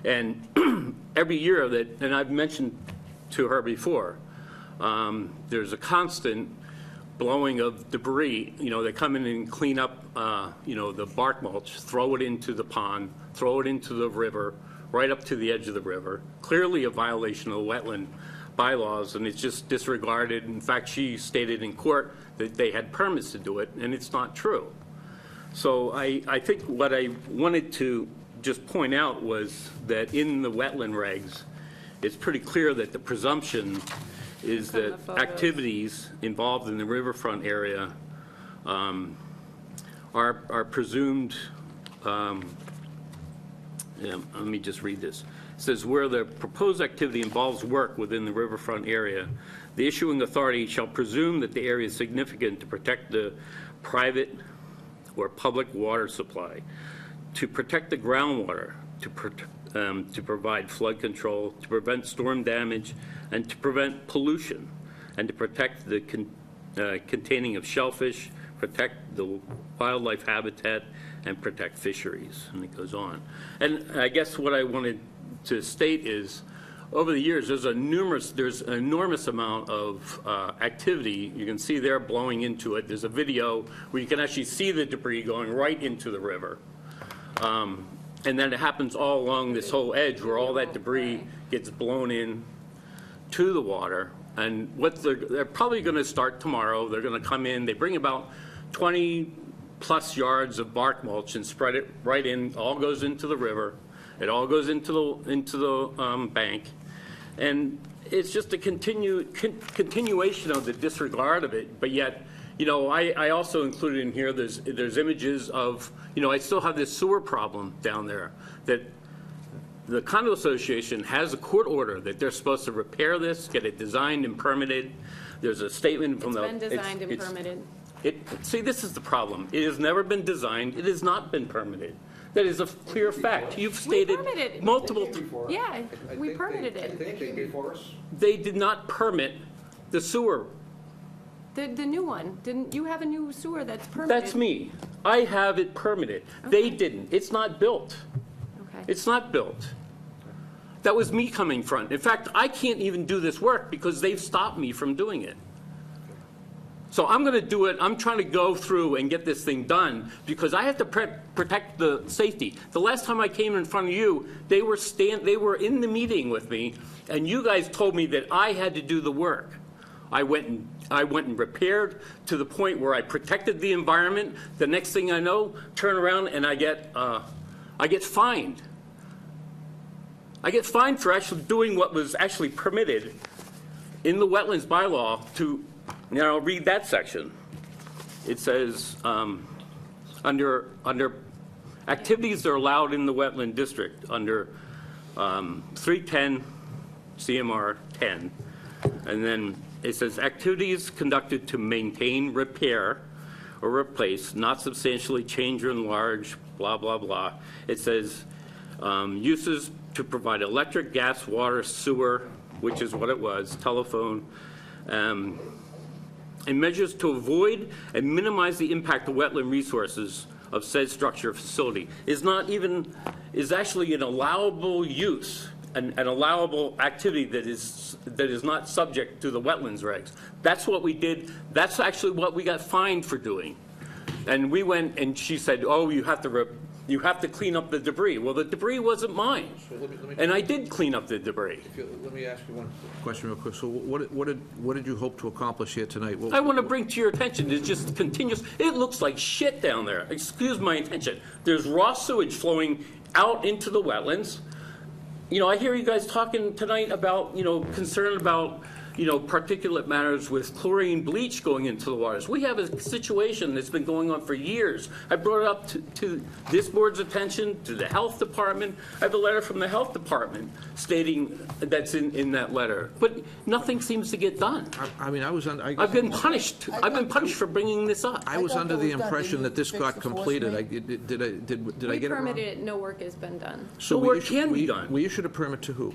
And every year and I've mentioned to her before, there's a constant blowing of debris. You know, they come in and clean up, the bark mulch, throw it into the pond, throw it into the river, right up to the edge of the river. Clearly a violation of the wetland bylaws, and it's just disregarded. In fact, she stated in court that they had permits to do it, and it's not true. So I think what I wanted to just point out was that in the wetland regs, it's pretty clear that the presumption is From the that photos. activities involved in the riverfront area are presumed, let me just read this. It says, where the proposed activity involves work within the riverfront area, the issuing authority shall presume that the area is significant to protect the private or public water supply, to protect the groundwater, to provide flood control, to prevent storm damage, and to prevent pollution, and to protect the containing of shellfish, protect the wildlife habitat, and protect fisheries, and it goes on. And I guess what I wanted to state is, over the years, there's an enormous amount of activity. You can see they're blowing into it. There's a video where you can actually see the debris going right into the river. And then it happens all along this whole edge where all that debris gets blown in to the water. And what they're probably going to start tomorrow. They're going to come in. They bring about 20-plus yards of bark mulch and spread it right in. All goes into the river. It all goes into the bank. And it's just a continuation of the disregard of it. But yet, you know, I also included in here, there's images of, you know, I still have this sewer problem down there that the condo association has a court order that they're supposed to repair this, get it designed and permitted. There's a statement from It's been designed and it's- permitted. See, this is the problem. It has never been designed. It has not been permitted. That is a clear fact. You've stated permitted. multiple. Yeah, we permitted it. They came before us. They did not permit the sewer The new one, didn't, you have a new sewer that's permitted? That's me. I have it permitted. They didn't. It's not built. Okay. It's not built. That was me coming front. In fact, I can't even do this work because they've stopped me from doing it. So I'm going to do it. I'm trying to go through and get this thing done because I have to protect the safety. The last time I came in front of you, they were in the meeting with me, and you guys told me that I had to do the work. I went and repaired to the point where I protected the environment. The next thing I know, turn around and I get fined. I get fined for actually doing what was actually permitted in the wetlands bylaw to, now I'll read that section. It says, under activities that are allowed in the wetland district, under 310 CMR 10, and then it says activities conducted to maintain, repair, or replace, not substantially change or enlarge, blah, blah, blah. It says uses to provide electric, gas, water, sewer, which is what it was, telephone, and measures to avoid and minimize the impact of wetland resources of said structure or facility is actually an allowable use, an allowable activity that is not subject to the wetlands regs. That's what we did. That's actually what we got fined for doing. And we went and she said, oh, you have to clean up the debris. Well, the debris wasn't mine. So let me And I did clean up the debris. Let me ask you one question real quick. So what did you hope to accomplish here tonight? I want to bring to your attention, it's just continuous. It looks like shit down there. Excuse my intention. There's raw sewage flowing out into the wetlands. You know, I hear you guys talking tonight about, concern about, particulate matters with chlorine bleach going into the waters. We have a situation that's been going on for years. I brought it up to this board's attention, to the health department. I have a letter from the health department stating that's in that letter. But nothing seems to get done. I mean, I've been punished. I've been punished for bringing this up. I was thought under that the was done. impression Didn't that this you got fix the force completed. main? Did I We get it wrong? permitted it, no work has been done. The work can be done. We issued a permit to who?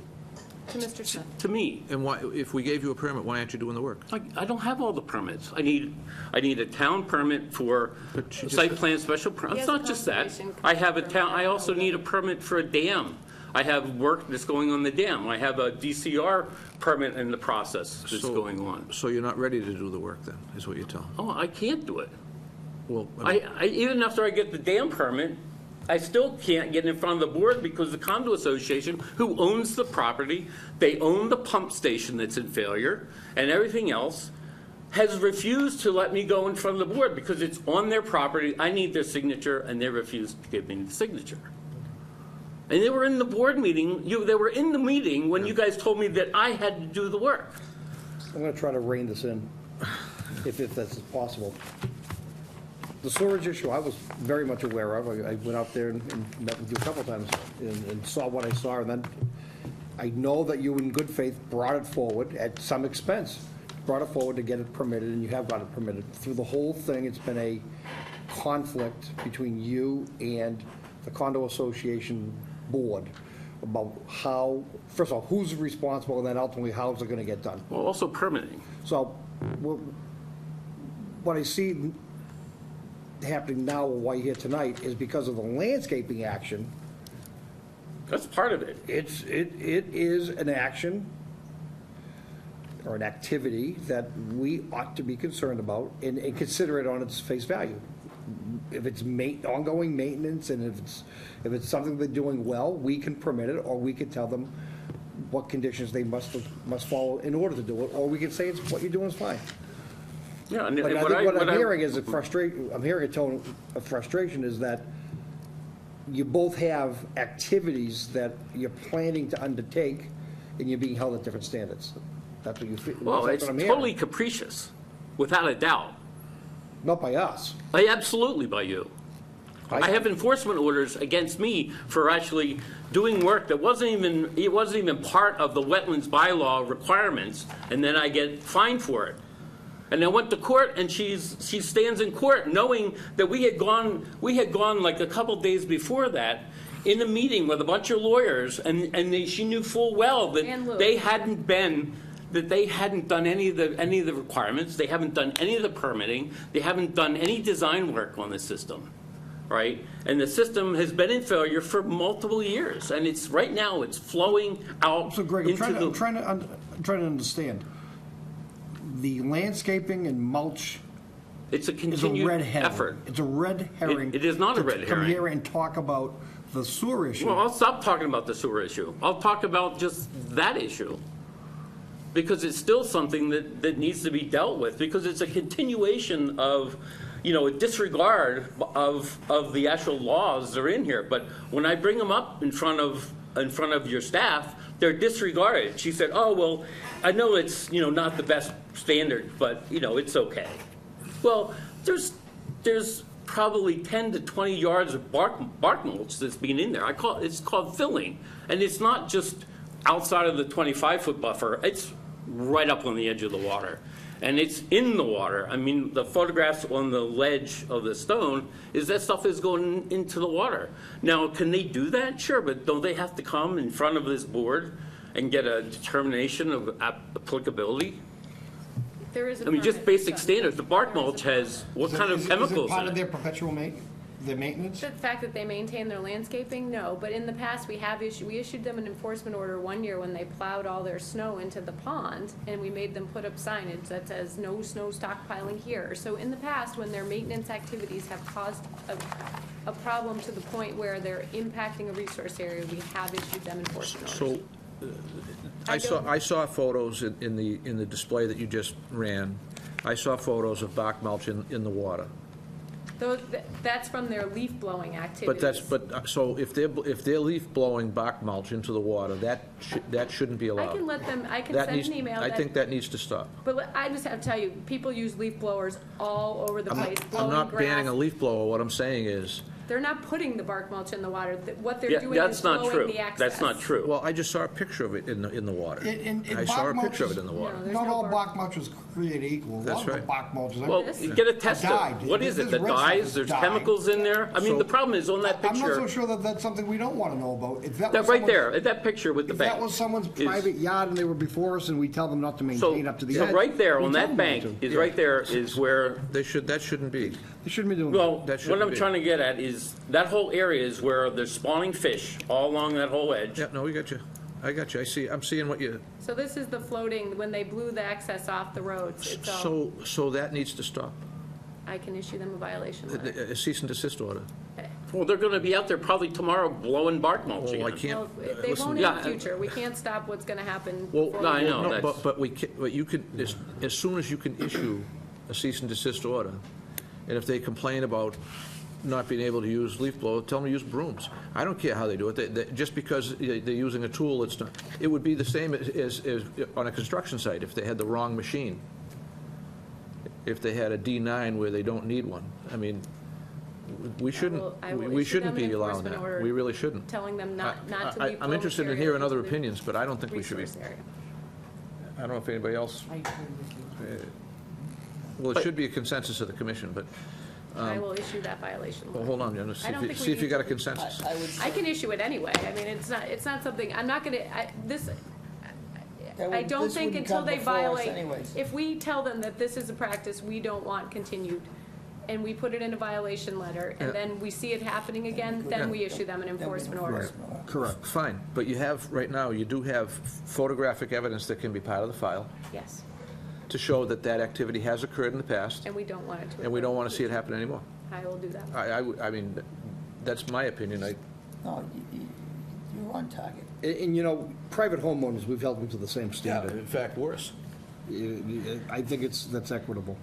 To Mr. Smith. To me. And why, if we gave you a permit, why aren't you doing the work? I don't have all the permits. I need a town permit for But site plan special permit. He It's has a not just that. conservation I have a permit. town, I also need a permit for a dam. I have work that's going on the dam. I have a DCR permit in the process that's So- going on. So you're not ready to do the work then, is what you're telling me? Oh, I can't do it. Well, Even after I get the dam permit, I still can't get in front of the board because the condo association, who owns the property, they own the pump station that's in failure and everything else, has refused to let me go in front of the board because it's on their property. I need their signature, and they refused to give me the signature. And they were in the board meeting. They were in the meeting when you guys told me that I had to do the work. I'm going to try to rein this in, if that's possible. The storage issue, I was very much aware of. I went out there and met with you a couple times and saw what I saw, and then I know that you, in good faith, brought it forward at some expense, brought it forward to get it permitted, and you have got it permitted. Through the whole thing, it's been a conflict between you and the condo association board about how, first of all, who's responsible, and then ultimately, how's it going to get done. Well, also permitting. So what I see happening now, why you're here tonight, is because of the landscaping action. That's part of it. It is an action or an activity that we ought to be concerned about and consider it on its face value. If it's ongoing maintenance, and if it's something they're doing well, we can permit it, or we can tell them what conditions they must follow in order to do it, or we can say what you're doing is fine. Yeah, and But I what think what I'm I- hearing is I'm hearing a tone of frustration is that you both have activities that you're planning to undertake, and you're being held at different standards. That's what you feel. Well, that's it's what I'm hearing. totally capricious, without a doubt. Not by us. Absolutely by you. I have enforcement orders against me for actually doing work that wasn't even part of the wetlands bylaw requirements, and then I get fined for it. And I went to court, and she stands in court knowing that we had gone like a couple days before that in a meeting with a bunch of lawyers, and she knew full well that And Lou. they hadn't been that they hadn't done any of the requirements, they haven't done any of the permitting, they haven't done any design work on the system, right? And the system has been in failure for multiple years, and it's, right now, it's flowing out So Greg, into I'm trying to understand. The landscaping and mulch It's a is a continued red herring. effort. It's a red herring. It is not a red To come herring. here and talk about the sewer issue. Well, I'll stop talking about the sewer issue. I'll talk about just that issue. Because it's still something that needs to be dealt with, because it's a continuation of, a disregard of the actual laws that are in here. But when I bring them up in front of your staff, they're disregarded. She said, oh, well, I know it's, not the best standard, but, it's okay. Well, there's probably 10 to 20 yards of bark mulch that's being in there. It's called filling. And it's not just outside of the 25-foot buffer. It's right up on the edge of the water. And it's in the water. I mean, the photographs on the ledge of the stone is that stuff is going into the water. Now, can they do that? Sure, but don't they have to come in front of this board and get a determination of applicability? There is a I mean, just permit. basic standards. The bark mulch has what kind of chemicals Is it part in of it? their perpetual maintenance? The fact that they maintain their landscaping, no, but in the past, we issued them an enforcement order one year when they plowed all their snow into the pond, and we made them put up signage that says, no snow stockpiling here. So in the past, when their maintenance activities have caused a problem to the point where they're impacting a resource area, we have issued them enforcement orders. So, I don't- I saw photos in the display that you just ran. I saw photos of bark mulch in the water. That's from their leaf blowing activities. So if they're leaf blowing bark mulch into the water, that shouldn't be I allowed. I can That send needs- an email. I think that needs to stop. But I just have to tell you, people use leaf blowers all over the place, I'm blowing not banning a grass. leaf blower. What I'm saying is, They're not putting the bark mulch in the water. What they're Yeah, doing is that's not blowing true. the excess. That's not true. well, I just saw a picture of it in the water. I saw bark a picture of mulch it in the water. No, there's Not no all bark. bark mulch is created equal. That's A lot of the right. bark mulch is. Well, This- get a tester. Dyed. What is it This that red stuff dyes? is There's dyed. chemicals in there? I mean, So- the problem is on that I'm not so picture, sure that that's something we don't want to know about. If that that was right someone's- there, at that picture with the If that bank. was someone's is- private yard and they were before us and we tell them not to So, maintain up to the edge. right there we on tell that them not bank to. is right there is where, That shouldn't be. They shouldn't be doing that. well, That what shouldn't I'm be. trying to get at is that whole area is where there's spawning fish all along that whole edge. Yeah, no, we got you. I got you. I'm seeing what you, So this is the floating, when they blew the excess off the roads. It's all, so that needs to stop. I can issue them a violation letter. A cease and desist order. Well, they're gonna be out there probably tomorrow blowing bark mulch Oh, I again. can't. Well, they listen, won't in yeah, the future. We can't stop what's gonna happen. Well, for- No, I know. No, that's- but you could, as soon as you can issue a cease and desist order, and if they complain about not being able to use leaf blower, tell them to use brooms. I don't care how they do it. Just because they're using a tool, it's not, it would be the same as on a construction site if they had the wrong machine. If they had a D9 where they don't need one. I mean, we shouldn't, I will we issue shouldn't them an be allowing enforcement that. order We really shouldn't. Telling them not to leave. I'm interested in blow hearing material other into the opinions, but I don't think we should be. resource area. I don't know if anybody else. Well, it should be a consensus of the commission, but, I will issue that violation well, letter. hold on, Jonas, I don't think we see if you need got a to- consensus. I would I say can issue it anyway. I mean, it's not something, I'm not gonna, I don't this think wouldn't until come they before us violate, anyways. if we tell them that this is a practice we don't want continued, and we put it in a violation letter, and then we see it happening again, then we issue them an enforcement order. Correct. Fine, but you have, right now, you do have photographic evidence that can be part of the file Yes, to show that that activity has occurred in the past, and we don't want it to. and we don't occur. want to see it happen anymore. I will do that. I mean, that's my opinion. No, you're on target. And, private homeowners, we've held them to the same standard. in fact, worse. I think that's equitable.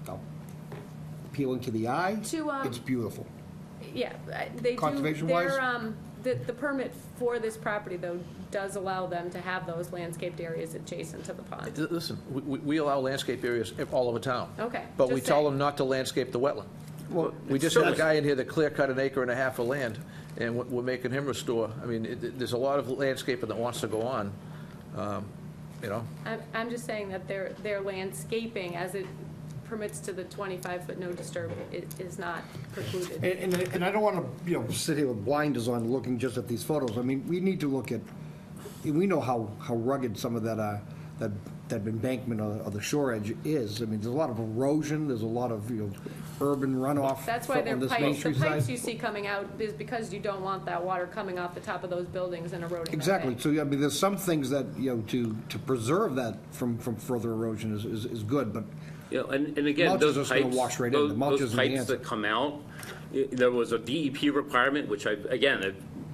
No. Appealing to the eye, it's beautiful. Yeah, they do. Conservation-wise? The permit for this property, though, does allow them to have those landscaped areas adjacent to the pond. Listen, we allow landscape areas all over town. Okay, But we just tell saying. them not to landscape the wetland. Well, We just had a guy in here that clear-cut an acre and a half of land, and we're making him restore. I mean, there's a lot of landscaping that wants to go on, you know? I'm just saying that their landscaping, as it permits to the 25-foot no disturb, is not precluded. And I don't want to, sit here with blinders on looking just at these photos. I mean, we need to look at we know how rugged some of that embankment or the shore edge is. I mean, there's a lot of erosion, there's a lot of, urban runoff. That's why they're on this Main pipes. The Street side. pipes you see coming out is because you don't want that water coming off the top of those buildings and eroding that Exactly. way. So, I mean, there's some things that, to preserve that from further erosion is good, but And again, Mulch is those just gonna pipes, wash right in. The mulch those isn't the pipes answer. that come out, there was a DEP requirement, which I've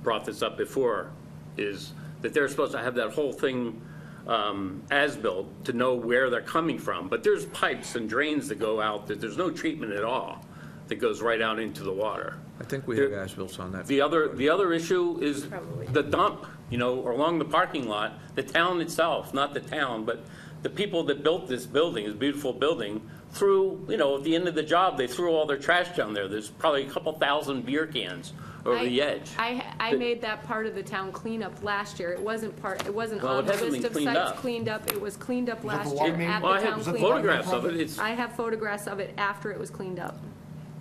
brought this up before, is that they're supposed to have that whole thing as-built to know where they're coming from. But there's pipes and drains that go out, that there's no treatment at all that goes right out into the water. I think we have as-built on that. The other issue is Probably. the dump, along the parking lot, the town itself, not the town, but the people that built this building, this beautiful building, threw, at the end of the job, they threw all their trash down there. There's probably a couple thousand beer cans over the edge. I made that part of the town cleanup last year. It wasn't Well, on it the hasn't list been of cleaned sites up. cleaned up. It was cleaned up last water year main? at Well, the I town have cleanup. photographs of it. I have photographs of it after it was cleaned up.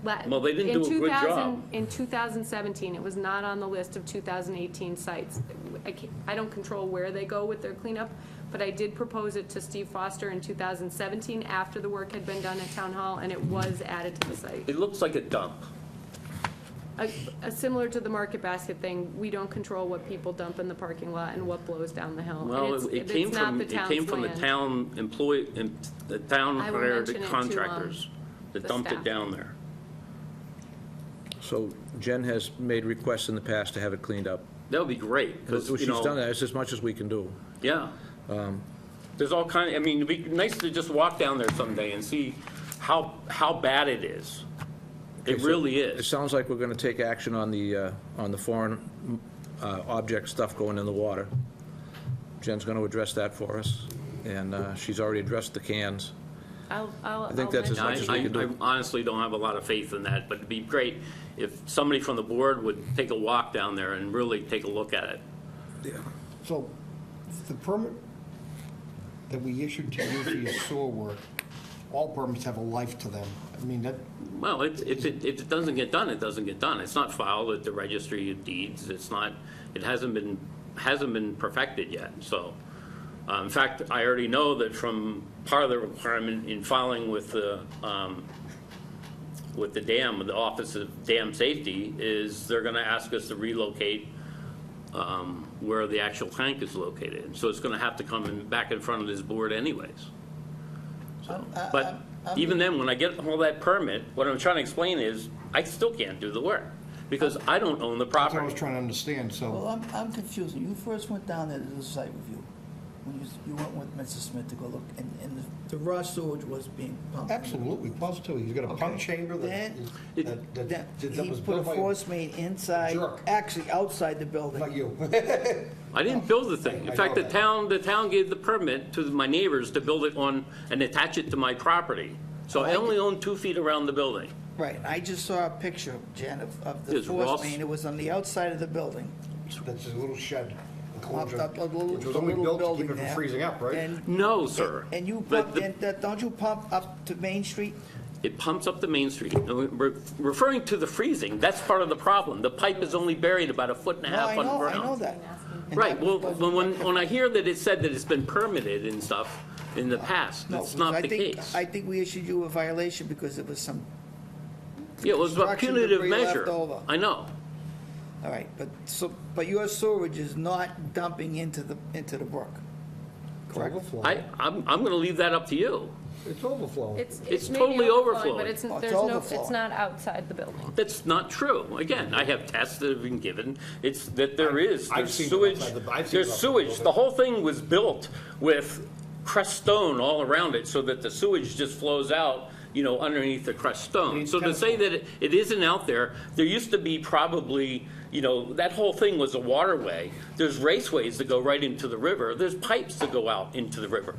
Well, they didn't do a good job. In 2017, it was not on the list of 2018 sites. I don't control where they go with their cleanup, but I did propose it to Steve Foster in 2017 after the work had been done at Town Hall, and it was added to the site. It looks like a dump. Similar to the Market Basket thing, we don't control what people dump in the parking lot and what blows down the hill. And Well, it's- it came it's not from, the it town's came from the land. town employee, the town I will hired mention it to, contractors that the dumped staff. it down there. So Jen has made requests in the past to have it cleaned up. That would be great, because, She's done that, it's as much as we can do. Yeah. There's all kind of, it'd be nice to just walk down there someday and see how bad it is. It Okay, so really It is. sounds like we're going to take action on the foreign object stuff going in the water. Jen's going to address that for us, and she's already addressed the cans. I think that's as much as we can do. I honestly don't have a lot of faith in that, but it'd be great if somebody from the board would take a walk down there and really take a look at it. So, the permit that we issued to you for your sewer work, all permits have a life to them. I mean, that, Well, if it doesn't get done, it doesn't get done. It's not filed at the registry of deeds. It's not, it hasn't been perfected yet, so. In fact, I already know that from part of the requirement in filing with the dam, with the Office of Dam Safety, is they're gonna ask us to relocate where the actual tank is located. So it's gonna have to come back in front of this board anyways. But even then, when I get all that permit, what I'm trying to explain is, I still can't do the work, because I don't own the that's what I was property. trying to understand, so. Well, I'm confused. When you first went down there to do the site review, when you went with Mr. Smith to go look, and the raw sewage was being pumped. Absolutely, positively. He's got a pump Okay. chamber Then, that he was put a built by force main inside, jerk. actually outside the building. Not you. I didn't build the thing. In I fact, know the town gave the permit to my neighbors to build it on and attach it to my property. So I only own 2 feet around the building. Right, I just saw a picture, Jen, of the Is force Ross- main. It was on the outside of the building. That's his little shed Popped enclosure, up a little, which was a only little built to keep building it from there. freezing up, right? And- No, sir. And you But pump, the- and don't you pump up to Main Street? It pumps up the main street. Referring to the freezing, that's part of the problem. The pipe is only buried about 1.5 feet No, I know underground. that. And Right, that well, was- when I hear that it said that it's been permitted and stuff in the past, No, that's not I the think- case. I think we issued you a violation because it was some, Yeah, it was a construction punitive debris left measure. over. I know. all right, but your sewage is not dumping into the brook, It's correct? overflowing. I'm going to leave that up to you. It's overflowing. It's maybe totally overflowing, but overflowing. it's, Oh, it's there's no, overflowing. it's not outside the building. That's not true. Again, I have tests that have been given. It's that there's I've seen it sewage, outside the- I've seen it there's outside the sewage. building. The whole thing was built with crushed stone all around it so that the sewage just flows out, underneath the crushed stone. So to say that it isn't out there used to be probably, that whole thing was a waterway. There's raceways that go right into the river. There's pipes that go out into the river.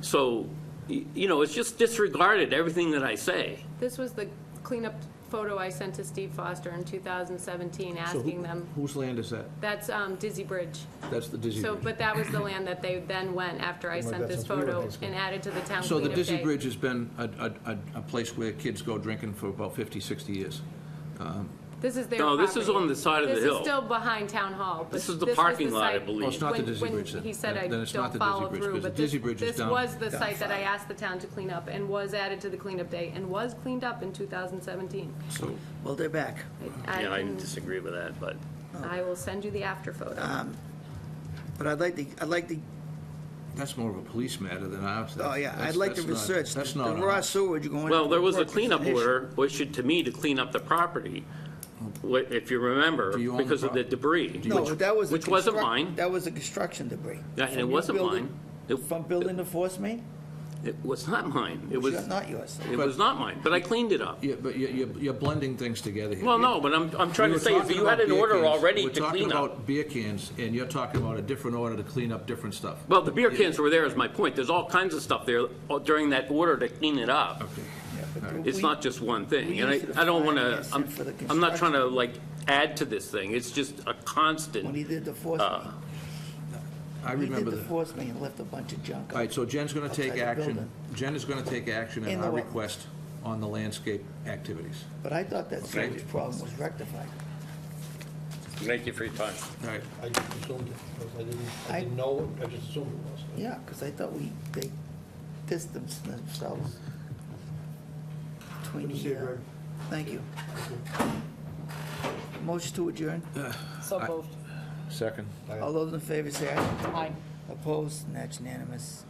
So, it's just disregarded everything that I say. This was the cleanup photo I sent to Steve Foster in 2017, asking them, Whose land is that? that's Dizzy Bridge. That's the Dizzy So, Bridge. but that was the land that they then went, after I sent that's this since we were in photo, high school. and added to the town So the cleanup Dizzy day. Bridge has been a place where kids go drinking for about 50, 60 years. This is their No, property. this is on the side of the This hill. is still behind Town Hall. but This is the was parking lot, I site- believe. Well, it's not the when- Dizzy when Bridge then. He said I Then it's not don't the Dizzy follow Bridge, through, because but the Dizzy this, Bridge is this down. was the Down site that I far. asked the town to clean up and was added to the cleanup day and was cleaned up in 2017. So, Well, they're back. Yeah, I disagree with that, but. I will send you the after photo. But I'd like to, that's more of a police matter than ours. oh, yeah, That's- I'd like to that's not- research That's the not raw ours. sewage going. Well, into there the was a brook is cleanup an issue. order, issued to me to clean up the property, if you remember, Do you own the because of the prop- debris. No, which- that was. a Which wasn't construct- mine. That was a construction debris. Yeah, and From it your wasn't building- mine. It- From building the force main? It was not mine. It was, Not yours. it was not mine, but I cleaned it up. Yeah, but you're blending things together here. Well, no, but I'm trying We to were say, is talking you had about an beer order cans. already We're to talking clean up. about beer cans, and you're talking about a different order to clean up different stuff. Well, the beer cans were there is my point. There's all kinds of stuff there during that order to clean it up. Okay. Yeah, but It's we- not just one thing. we And used I don't want to, finance him for the I'm not trying to construction. like add to this thing. It's just a When constant. he did the force Uh, main. I He remember did the the, force main and left a bunch of junk. all right, so Jen's gonna take outside the action, building. Jen is gonna take action In in the our what? request on the landscape activities. But I thought that Okay. sewage problem was rectified. Thank you for your time. All right, I just assumed it, because I didn't know it, I just assumed it was. Yeah, because I thought they distanced themselves between Good to see you, the, Greg. thank you. Motion to adjourn. So moved. second. All those in favor say aye. Aye. Opposed? And that's unanimous.